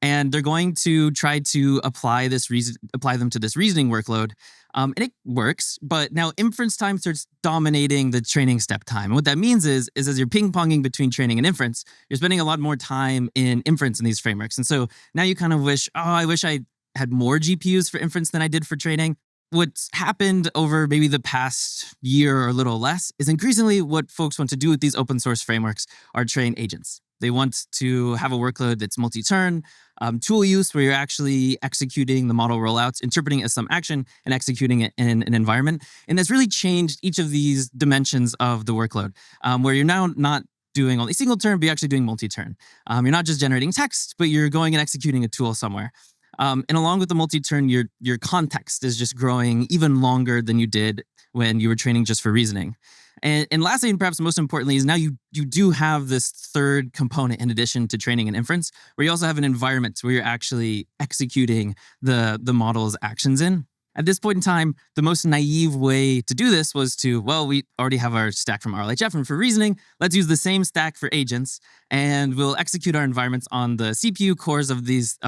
and they're going to try to apply them to this reasoning workload. And it works, but now inference time starts dominating the training step time. And what that means is as you're ping-ponging between training and inference, you're spending a lot more time in inference in these frameworks. And so now you kind of wish, I wish I had more GPUs for inference than I did for training. What's happened over maybe the past year or a little less is increasingly what folks want to do with these open source frameworks are train agents. They want to have a workload that's multi-turn, tool use where you're actually executing the model rollouts, interpreting it as some action, and executing it in an environment. And that's really changed each of these dimensions of the workload, where you're now not doing only single turn, but you're actually doing multi-turn. You're not just generating text, but you're going and executing a tool somewhere. And along with the multi-turn, your context is just growing even longer than you did when you were training just for reasoning. And lastly, and perhaps most importantly, is now you do have this third component in addition to training and inference, where you also have an environment where you're actually executing the model's actions in. At this point in time, the most naive way to do this was we already have our stack from RLHF, and for reasoning, let's use the same stack for agents, and we'll execute our environments on the CPU cores of these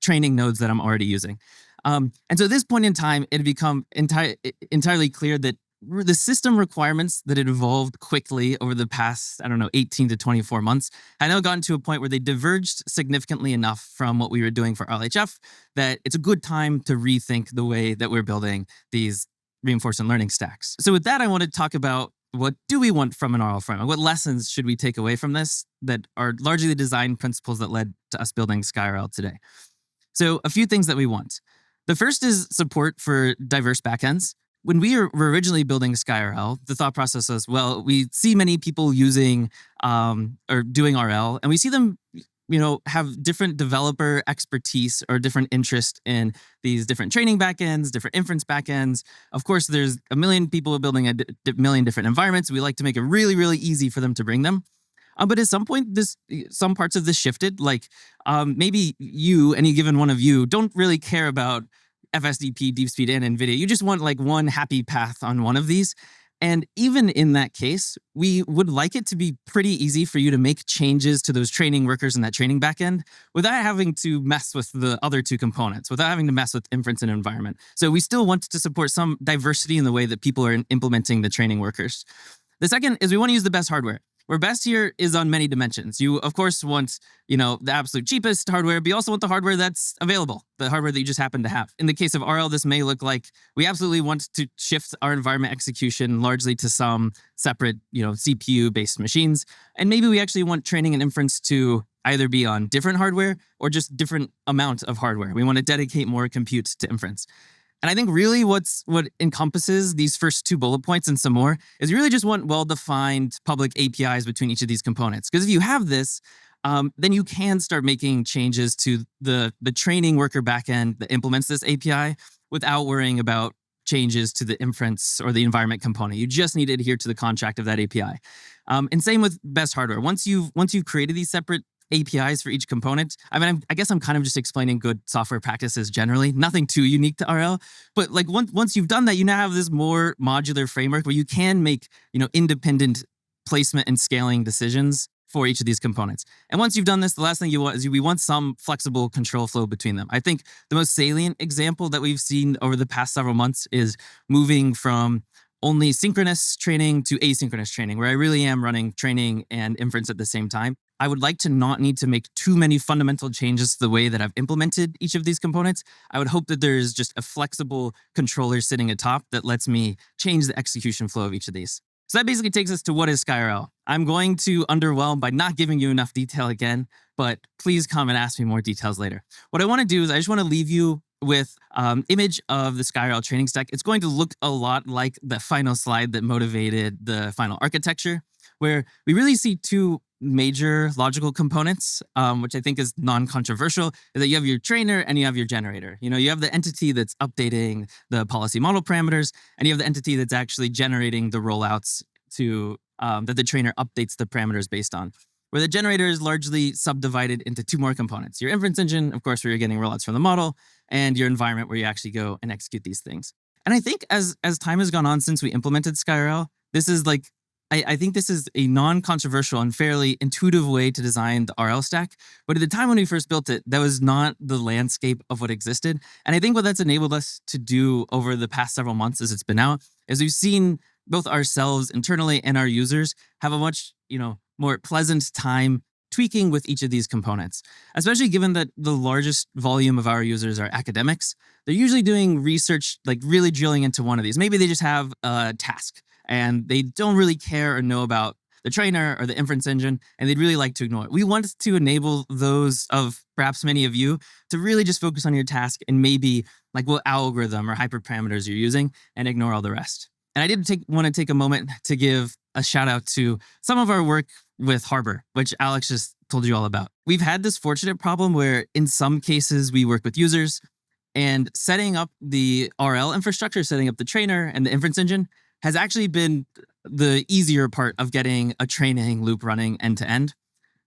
training nodes that I'm already using. And so at this point in time, it had become entirely clear that the system requirements that had evolved quickly over the past, 18 to 24 months, had now gotten to a point where they diverged significantly enough from what we were doing for RLHF that it's a good time to rethink the way that we're building these reinforcement learning stacks. So with that, I want to talk about what do we want from an RL framework? What lessons should we take away from this that are largely the design principles that led to us building SkyRL today? So a few things that we want. The first is support for diverse backends. When we were originally building SkyRL, the thought process was, we see many people using or doing RL, and we see them, have different developer expertise or different interest in these different training backends, different inference backends. Of course, there's a million people building a million different environments. We like to make it really, really easy for them to bring them. But at some point, some parts of this shifted. Like maybe any given one of you, don't really care about FSDP, DeepSpeed, and NVIDIA. You just want like one happy path on one of these. And even in that case, we would like it to be pretty easy for you to make changes to those training workers in that training backend without having to mess with the other two components, without having to mess with inference and environment. So we still want to support some diversity in the way that people are implementing the training workers. The second is we want to use the best hardware. Where best here is on many dimensions. You, of course, want, the absolute cheapest hardware, but you also want the hardware that's available, the hardware that you just happen to have. In the case of RL, this may look like we absolutely want to shift our environment execution largely to some separate, CPU-based machines. And maybe we actually want training and inference to either be on different hardware or just different amount of hardware. We want to dedicate more compute to inference. And I think really what encompasses these first two bullet points and some more is you really just want well-defined public APIs between each of these components. Because if you have this, then you can start making changes to the training worker backend that implements this API without worrying about changes to the inference or the environment component. You just need to adhere to the contract of that API. And same with best hardware. Once you've created these separate APIs for each component. I guess I'm kind of just explaining good software practices generally, nothing too unique to RL. But like once you've done that, you now have this more modular framework where you can make, independent placement and scaling decisions for each of these components. And once you've done this, the last thing you want is we want some flexible control flow between them. I think the most salient example that we've seen over the past several months is moving from only synchronous training to asynchronous training, where I really am running training and inference at the same time. I would like to not need to make too many fundamental changes to the way that I've implemented each of these components. I would hope that there's just a flexible controller sitting atop that lets me change the execution flow of each of these. So that basically takes us to what is SkyRL. I'm going to underwhelm by not giving you enough detail again, but please come and ask me more details later. What I want to do is I just want to leave you with image of the SkyRL training stack. It's going to look a lot like the final slide that motivated the final architecture, where we really see two major logical components, which I think is non-controversial, is that you have your trainer and you have your generator. You have the entity that's updating the policy model parameters, and you have the entity that's actually generating the rollouts to that the trainer updates the parameters based on. Where the generator is largely subdivided into two more components. Your inference engine, of course, where you're getting rollouts from the model, and your environment where you actually go and execute these things. And I think as time has gone on since we implemented SkyRL, this is I think this is a non-controversial and fairly intuitive way to design the RL stack. But at the time when we first built it, that was not the landscape of what existed. And I think what that's enabled us to do over the past several months as it's been out is we've seen both ourselves internally and our users have a much, more pleasant time tweaking with each of these components, especially given that the largest volume of our users are academics. They're usually doing research, like really drilling into one of these. Maybe they just have a task and they don't really care or know about the trainer or the inference engine, and they'd really like to ignore it. We want to enable those of perhaps many of you to really just focus on your task and maybe like what algorithm or hyperparameters you're using and ignore all the rest. And I did want to take a moment to give a shout out to some of our work with Harbor, which Alex just told you all about. We've had this fortunate problem where in some cases we work with users, and setting up the RL infrastructure, setting up the trainer and the inference engine has actually been the easier part of getting a training loop running end to end.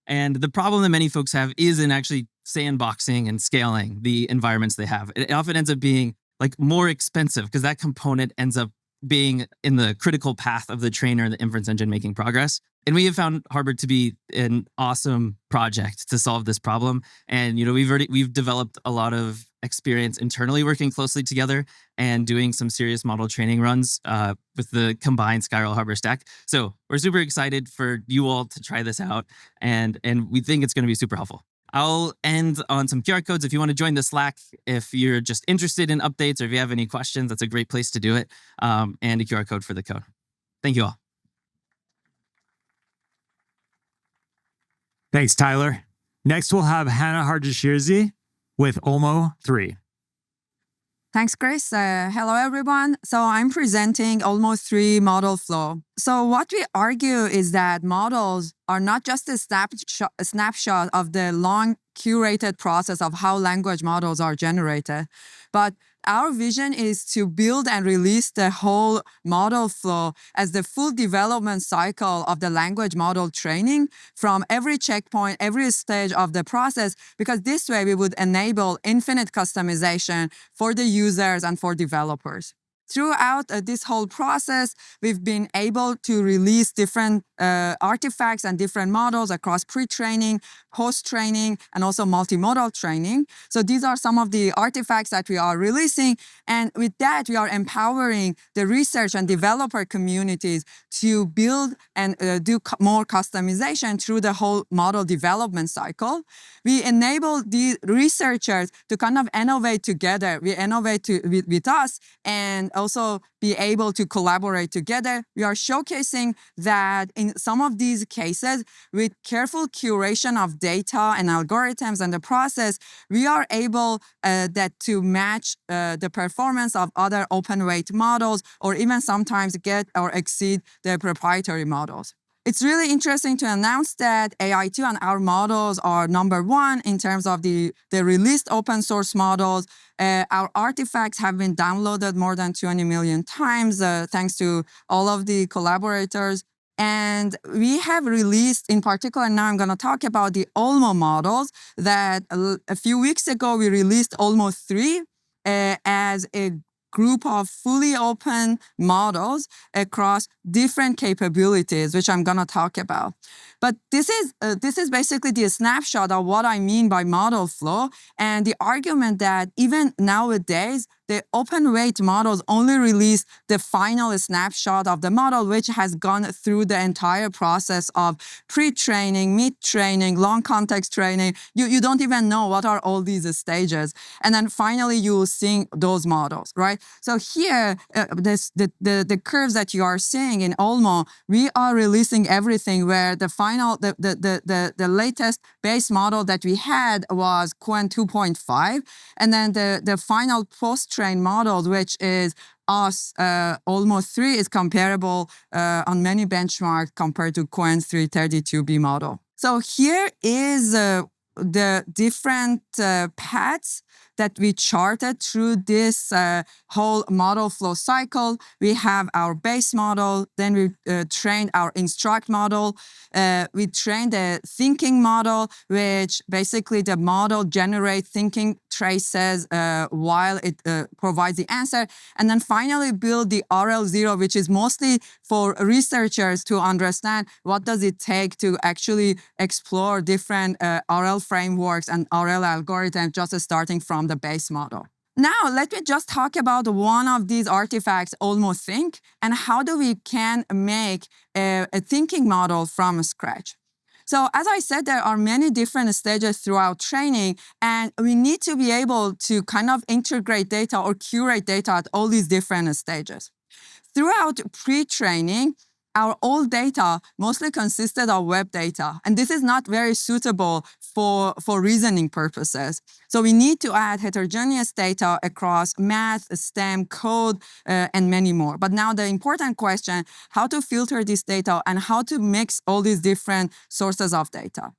And the problem that many folks have is in actually sandboxing and scaling the environments they have. It often ends up being like more expensive because that component ends up being in the critical path of the trainer and the inference engine making progress. And we have found Harbor to be an awesome project to solve this problem. And we've developed a lot of experience internally working closely together and doing some serious model training runs with the combined SkyRL Harbor stack. So we're super excited for you all to try this out, and we think it's going to be super helpful. I'll end on some QR codes if you want to join the Slack. If you're just interested in updates or if you have any questions, that's a great place to do it. And a QR code for the code. Thank you all. Thanks, Tyler. Next, we'll have Hannah Harjashirzi with OLMo 3. Thanks, Chris. Hello, everyone. So I'm presenting OLMo 3 model flow. So what we argue is that models are not just a snapshot of the long curated process of how language models are generated, but our vision is to build and release the whole model flow as the full development cycle of the language model training from every checkpoint, every stage of the process, because this way we would enable infinite customization for the users and for developers. Throughout this whole process, we've been able to release different artifacts and different models across pre-training, post-training, and also multimodal training. So these are some of the artifacts that we are releasing. And with that, we are empowering the research and developer communities to build and do more customization through the whole model development cycle. We enable the researchers to kind of innovate together. We innovate with us and also be able to collaborate together. We are showcasing that in some of these cases, with careful curation of data and algorithms and the process, we are able to match the performance of other open weight models, or even sometimes get or exceed the proprietary models. It's really interesting to announce that AI2 and our models are #1 in terms of the released open source models. Our artifacts have been downloaded more than 20 million times, thanks to all of the collaborators. And we have released, in particular, now I'm going to talk about the OLMo models that a few weeks ago we released OLMo 3 as a group of fully open models across different capabilities, which I'm going to talk about. But this is basically the snapshot of what I mean by model flow, and the argument that even nowadays, the open weight models only release the final snapshot of the model, which has gone through the entire process of pre-training, mid-training, long context training. You don't even know what are all these stages. And then finally, you will see those models, right? So here, the curves that you are seeing in OLMo, we are releasing everything where the latest base model that we had was Qwen 2.5. And then the final post-train model, which is us, OLMo 3, is comparable on many benchmarks compared to Qwen 332B model. So here is the different paths that we charted through this whole model flow cycle. We have our base model, then we trained our instruct model. We trained a thinking model, which basically the model generates thinking traces while it provides the answer. And then finally build the RL0, which is mostly for researchers to understand what does it take to actually explore different RL frameworks and RL algorithms, just starting from the base model. Now, let me just talk about one of these artifacts, OLMo Think, and how do we can make a thinking model from scratch. So as I said, there are many different stages throughout training, and we need to be able to kind of integrate data or curate data at all these different stages. Throughout pre-training, our old data mostly consisted of web data, and this is not very suitable for reasoning purposes. So we need to add heterogeneous data across math, STEM, code, and many more. But now the important question, how to filter this data and how to mix all these different sources of data.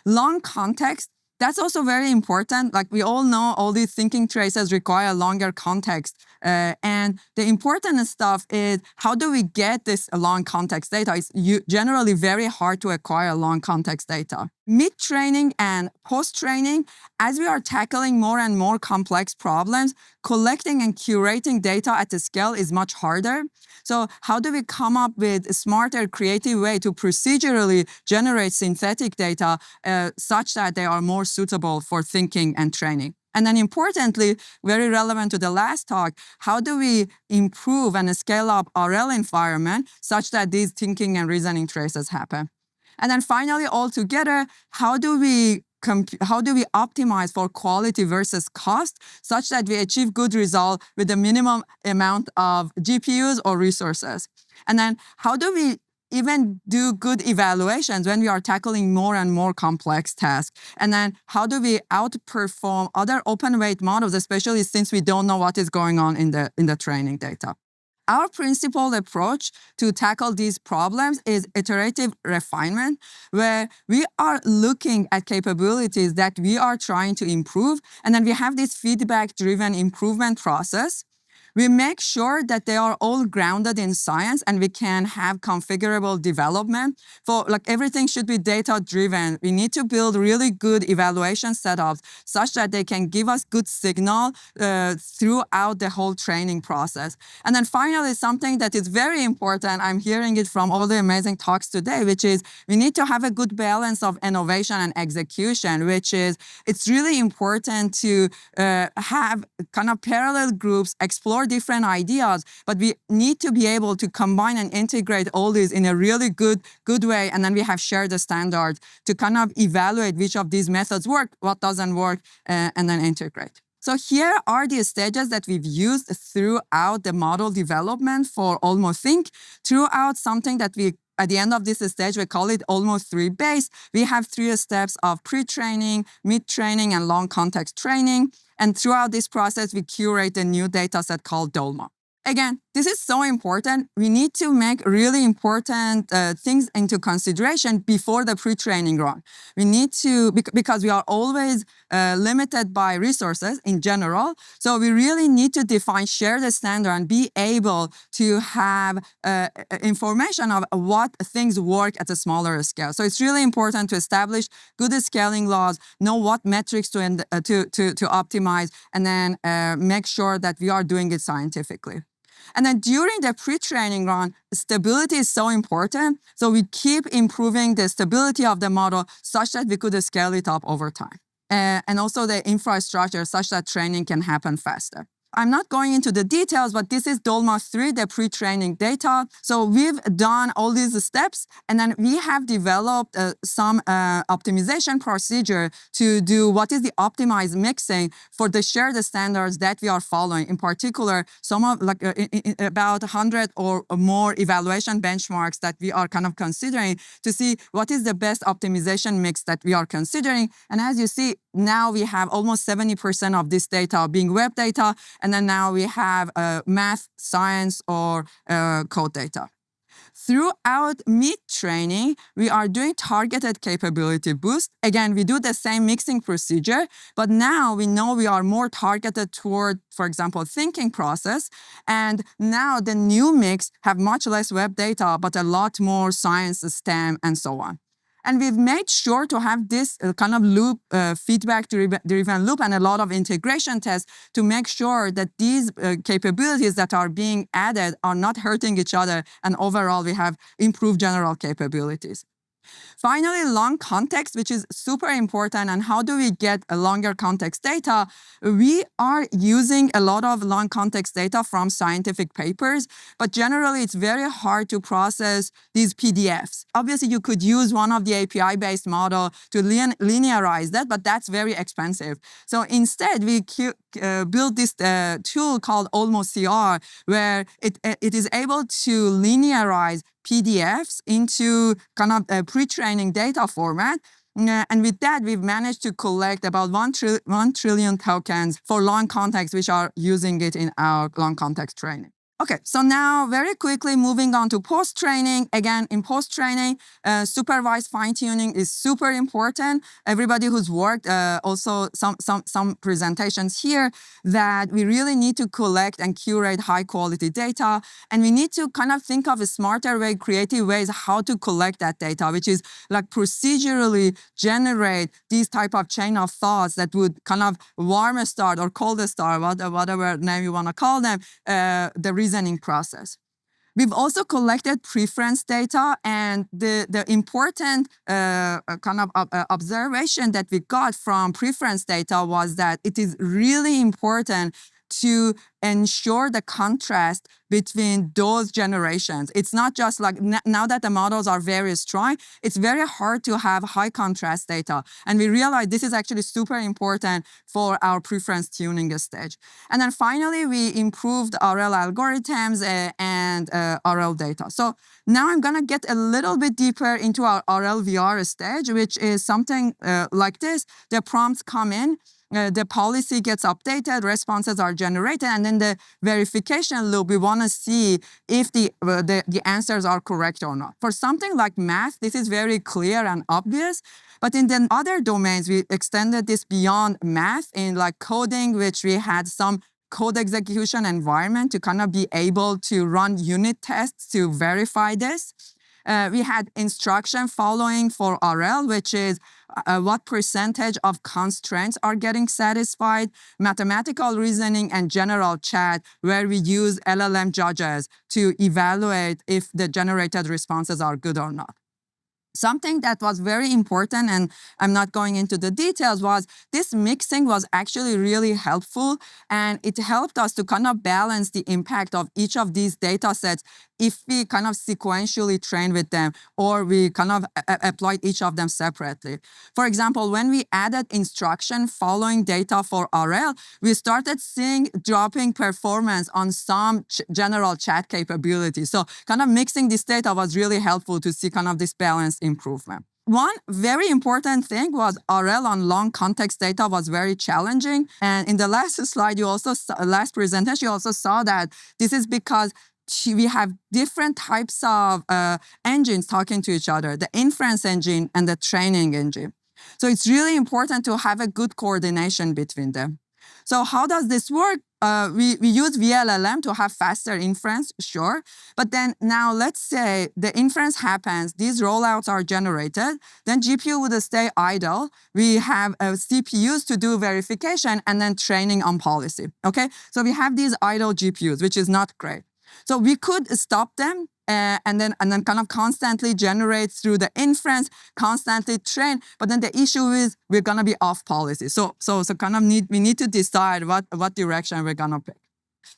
Long context, that's also very important. Like we all know, all these thinking traces require longer context. And the important stuff is how do we get this long context data? It's generally very hard to acquire long context data. Mid-training and post-training, as we are tackling more and more complex problems, collecting and curating data at the scale is much harder. So how do we come up with a smarter, creative way to procedurally generate synthetic data such that they are more suitable for thinking and training? And then importantly, very relevant to the last talk, how do we improve and scale up RL environment such that these thinking and reasoning traces happen? And then finally, all together, how do we optimize for quality versus cost such that we achieve good result with the minimum amount of GPUs or resources? And then how do we even do good evaluations when we are tackling more and more complex tasks? And then how do we outperform other open weight models, especially since we don't know what is going on in the training data? Our principled approach to tackle these problems is iterative refinement, where we are looking at capabilities that we are trying to improve, and then we have this feedback-driven improvement process. We make sure that they are all grounded in science and we can have configurable development. For like everything should be data driven. We need to build really good evaluation setups such that they can give us good signal throughout the whole training process. And then finally, something that is very important, I'm hearing it from all the amazing talks today, which is we need to have a good balance of innovation and execution, which is it's really important to have kind of parallel groups, explore different ideas, but we need to be able to combine and integrate all these in a really good way. And then we have shared the standards to kind of evaluate which of these methods work, what doesn't work, and then integrate. So here are the stages that we've used throughout the model development for OLMo Think, throughout something that we at the end of this stage, we call it OLMo 3 base. We have 3 steps of pre-training, mid-training, and long context training. And throughout this process, we curate a new data set called OLMo. Again, this is so important. We need to make really important things into consideration before the pre-training run. We need to, because we are always limited by resources in general, so we really need to share the standard and be able to have information of what things work at a smaller scale. So it's really important to establish good scaling laws, know what metrics to optimize, and then make sure that we are doing it scientifically. And then during the pre-training run, stability is so important. So we keep improving the stability of the model such that we could scale it up over time. And also the infrastructure such that training can happen faster. I'm not going into the details, but this is OLMo 3, the pre-training data. So we've done all these steps, and then we have developed some optimization procedure to do what is the optimized mixing for the shared standards that we are following. In particular, some of about 100 or more evaluation benchmarks that we are kind of considering to see what is the best optimization mix that we are considering. And as you see, now we have almost 70% of this data being web data, and then now we have math, science, or code data. Throughout mid-training, we are doing targeted capability boost. Again, we do the same mixing procedure, but now we know we are more targeted toward, for example, thinking process. And now the new mix have much less web data, but a lot more science, STEM, and so on. And we've made sure to have this kind of loop, feedback-driven loop, and a lot of integration tests to make sure that these capabilities that are being added are not hurting each other, and overall we have improved general capabilities. Finally, long context, which is super important. And how do we get a longer context data? We are using a lot of long context data from scientific papers, but generally it's very hard to process these PDFs. Obviously, you could use one of the API-based model to linearize that, but that's very expensive. So instead, we built this tool called OLMo CR, where it is able to linearize PDFs into kind of a pre-training data format. And with that, we've managed to collect about 1 trillion tokens for long context, which are using it in our long context training. Okay, so now very quickly moving on to post-training. Again, in post-training, supervised fine-tuning is super important. Everybody who's worked, also some presentations here, that we really need to collect and curate high-quality data. And we need to kind of think of a smarter way, creative ways how to collect that data, which is like procedurally generate these type of chain of thoughts that would kind of warm start or cold start, whatever name you want to call them, the reasoning process. We've also collected preference data, and the important kind of observation that we got from preference data was that it is really important to ensure the contrast between those generations. It's not just like now that the models are very strong, it's very hard to have high contrast data. And we realized this is actually super important for our preference tuning stage. And then finally, we improved RL algorithms and RL data. So now I'm gonna get a little bit deeper into our RL VR stage, which is something like this. The prompts come in, the policy gets updated, responses are generated, and then the verification loop, we want to see if the answers are correct or not. For something like math, this is very clear and obvious, but in the other domains, we extended this beyond math in like coding, which we had some code execution environment to kind of be able to run unit tests to verify this. We had instruction following for RL, which is what percentage of constraints are getting satisfied, mathematical reasoning, and general chat, where we use LLM judges to evaluate if the generated responses are good or not. Something that was very important, and I'm not going into the details, was this mixing was actually really helpful, and it helped us to kind of balance the impact of each of these data sets if we kind of sequentially train with them or we kind of applied each of them separately. For example, when we added instruction following data for RL, we started seeing dropping performance on some general chat capabilities. So kind of mixing this data was really helpful to see kind of this balanced improvement. One very important thing was RL on long context data was very challenging. And in the last slide, last presentation, you also saw that this is because we have different types of engines talking to each other, the inference engine and the training engine. So it's really important to have a good coordination between them. So how does this work? We use VLLM to have faster inference, sure. But then now let's say the inference happens, these rollouts are generated, then GPU would stay idle. We have CPUs to do verification and then training on policy, okay? So we have these idle GPUs, which is not great. So we could stop them and then kind of constantly generate through the inference, constantly train. But then the issue is we're gonna be off policy. So kind of we need to decide what direction we're gonna pick.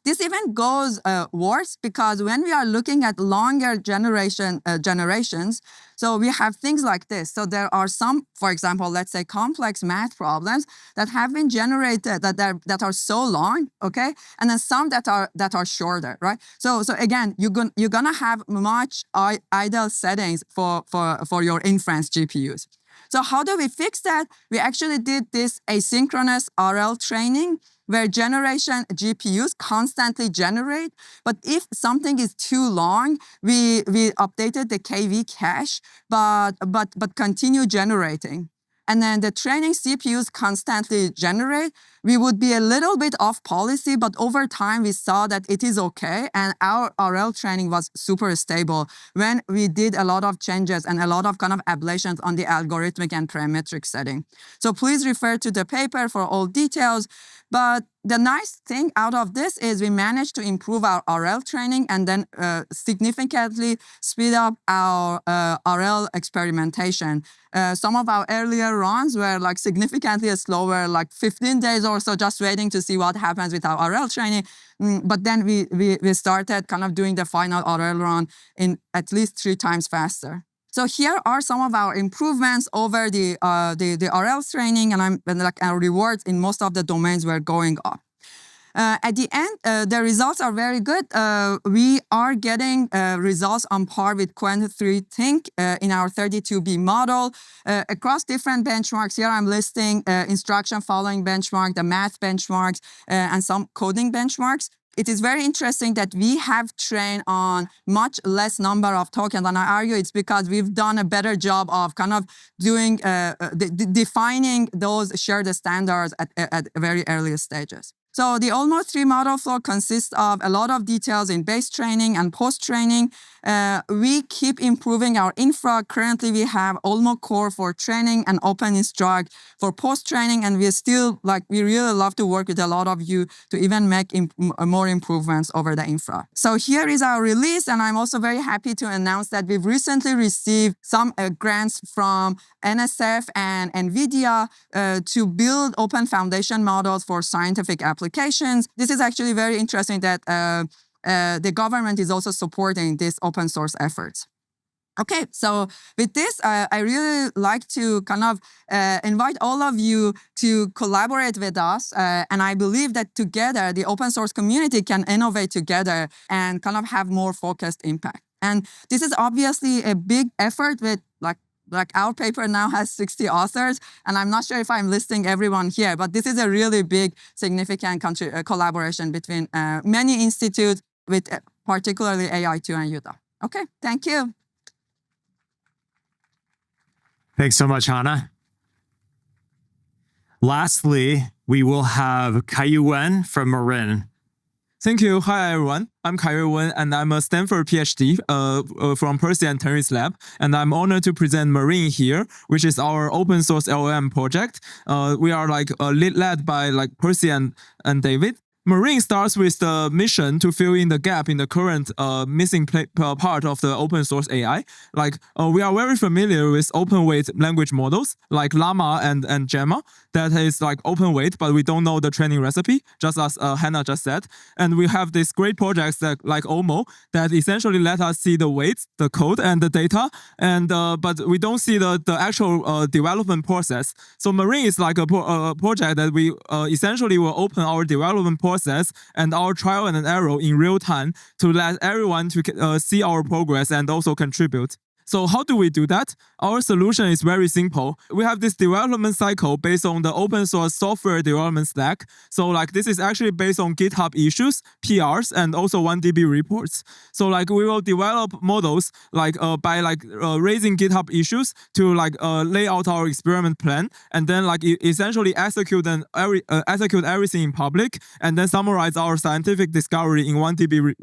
This even goes worse because when we are looking at longer generations, so we have things like this. So there are some, for example, let's say complex math problems that have been generated that are so long, okay, and then some that are shorter, right? So again, you're gonna have much idle settings for your inference GPUs. So how do we fix that? We actually did this asynchronous RL training where generation GPUs constantly generate. But if something is too long, we updated the KV cache, but continue generating. And then the training CPUs constantly generate. We would be a little bit off policy, but over time we saw that it is okay. And our RL training was super stable when we did a lot of changes and a lot of kind of ablations on the algorithmic and parametric setting. So please refer to the paper for all details. But the nice thing out of this is we managed to improve our RL training and then significantly speed up our RL experimentation. Some of our earlier runs were like significantly slower, like 15 days or so, just waiting to see what happens with our RL training. But then we started kind of doing the final RL run in at least 3 times faster. So here are some of our improvements over the RL training, and our rewards in most of the domains were going up. At the end, the results are very good. We are getting results on par with Qwen 3 Think in our 32B model across different benchmarks. Here I'm listing instruction following benchmark, the math benchmarks, and some coding benchmarks. It is very interesting that we have trained on much less number of tokens, and I argue it's because we've done a better job of kind of doing defining those shared standards at very early stages. So the OLMo 3 model flow consists of a lot of details in base training and post-training. We keep improving our infra. Currently, we have OLMo Core for training and OpenInstruct for post-training, and we really love to work with a lot of you to even make more improvements over the infra. So here is our release, and I'm also very happy to announce that we've recently received some grants from NSF and NVIDIA to build open foundation models for scientific applications. This is actually very interesting that the government is also supporting this open source efforts. Okay, so with this, I really like to kind of invite all of you to collaborate with us. And I believe that together, the open source community can innovate together and kind of have more focused impact. And this is obviously a big effort with like our paper now has 60 authors, and I'm not sure if I'm listing everyone here, but this is a really big, significant collaboration between many institutes with particularly AI2 and Utah. Okay, thank you. Thanks so much, Hannah. Lastly, we will have Kaiyu Wen from Marin. Thank you. Hi, everyone. I'm Kaiyu Wen, and I'm a Stanford PhD from Percy and Terry's lab. And I'm honored to present Marin here, which is our open source LLM project. We are led by Percy and David. Marin starts with the mission to fill in the gap in the current missing part of the open source AI. We are very familiar with open weight language models like Llama and Gemma that is open weight, but we don't know the training recipe, just as Hannah just said. And we have these great projects that like OLMo that essentially let us see the weights, the code, and the data, and but we don't see the actual development process. So Marin is like a project that we essentially will open our development process and our trial and error in real time to let everyone to see our progress and also contribute. So how do we do that? Our solution is very simple. We have this development cycle based on the open source software development stack. So this is actually based on GitHub issues, PRs, and also 1DB reports. So we will develop models by raising GitHub issues to lay out our experiment plan, and then essentially execute everything in public, and then summarize our scientific discovery in 1DB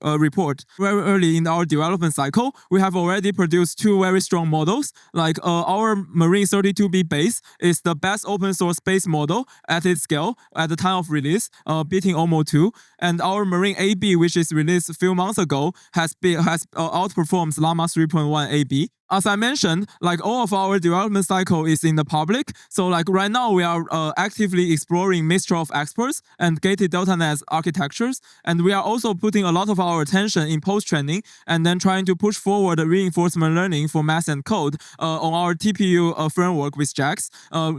report. Very early in our development cycle, we have already produced two very strong models. Our Marin 32B base is the best open source base model at its scale at the time of release, beating OLMo 2. And our Marin AB, which is released a few months ago, has outperformed Llama 3.1 AB. As I mentioned, all of our development cycle is in the public. So right now we are actively exploring mixture of experts and gated delta net architectures. And we are also putting a lot of our attention in post-training and then trying to push forward the reinforcement learning for math and code on our TPU framework with JAX.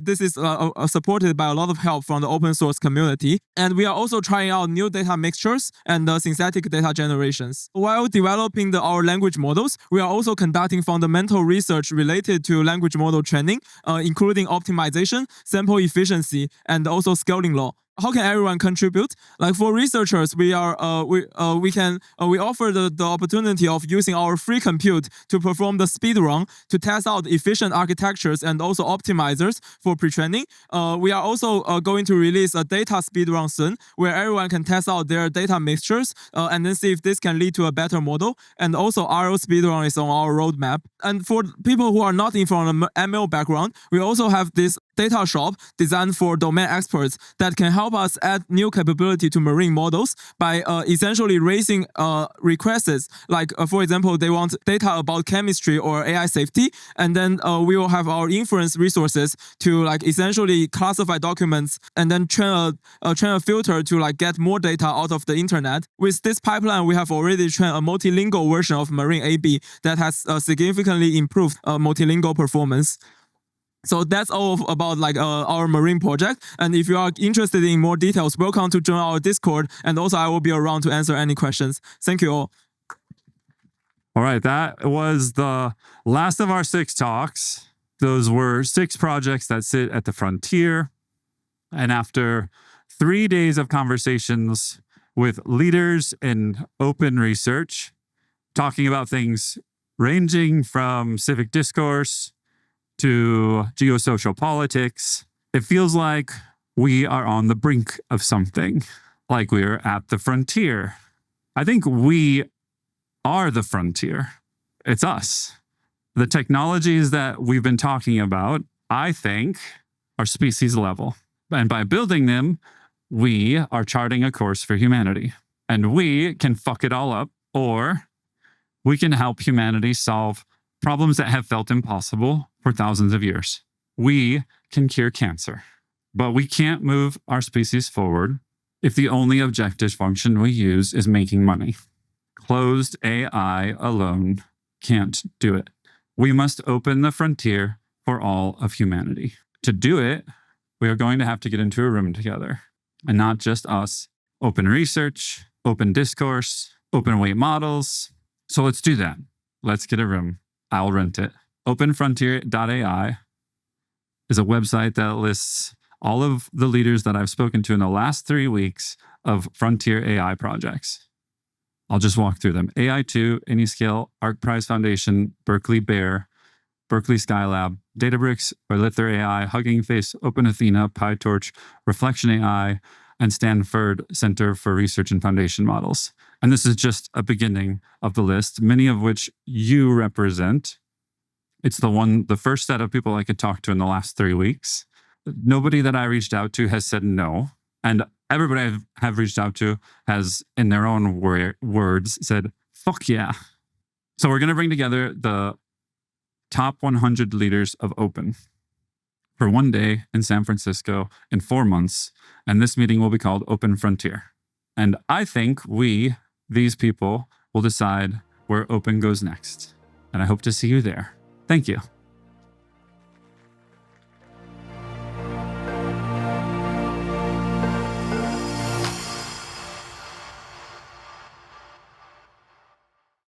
This is supported by a lot of help from the open source community. And we are also trying out new data mixtures and synthetic data generations. While developing our language models, we are also conducting fundamental research related to language model training, including optimization, sample efficiency, and also scaling law. How can everyone contribute? For researchers, we offer the opportunity of using our free compute to perform the speed run to test out efficient architectures and also optimizers for pre-training. We are also going to release a data speed run soon, where everyone can test out their data mixtures and then see if this can lead to a better model. And also RL speed run is on our roadmap. And for people who are not from an ML background, we also have this data shop designed for domain experts that can help us add new capability to Marin models by essentially raising requests. For example, they want data about chemistry or AI safety, and then we will have our inference resources to essentially classify documents and then train a filter to get more data out of the internet. With this pipeline, we have already trained a multilingual version of Marin AB that has significantly improved multilingual performance. So that's all about our Marin project. And if you are interested in more details, welcome to join our Discord. And also I will be around to answer any questions. Thank you all. All right, that was the last of our 6 talks. Those were 6 projects that sit at the frontier. And after 3 days of conversations with leaders in open research, talking about things ranging from civic discourse to geosocial politics, it feels like we are on the brink of something, like we're at the frontier. I think we are the frontier. It's us. The technologies that we've been talking about, I think, are species level. And by building them, we are charting a course for humanity. And we can fuck it all up, or we can help humanity solve problems that have felt impossible for thousands of years. We can cure cancer, but we can't move our species forward if the only objective function we use is making money. Closed AI alone can't do it. We must open the frontier for all of humanity. To do it, we are going to have to get into a room together, and not just us. Open research, open discourse, open weight models. So let's do that. Let's get a room. I'll rent it. OpenFrontier.ai is a website that lists all of the leaders that I've spoken to in the last 3 weeks of frontier AI projects. I'll just walk through them. AI2, AnyScale, ArcPrize Foundation, Berkeley Bear, Berkeley Skylab, Databricks, Lither AI, Hugging Face, OpenAthena, PyTorch, Reflection AI, and Stanford Center for Research and Foundation Models. And this is just a beginning of the list, many of which you represent. It's the first set of people I could talk to in the last 3 weeks. Nobody that I reached out to has said no. And everybody I have reached out to has, in their own words, said, fuck yeah. So we're going to bring together the top 100 leaders of open for one day in San Francisco in 4 months. And this meeting will be called Open Frontier. And I think these people, will decide where open goes next. And I hope to see you there. Thank you.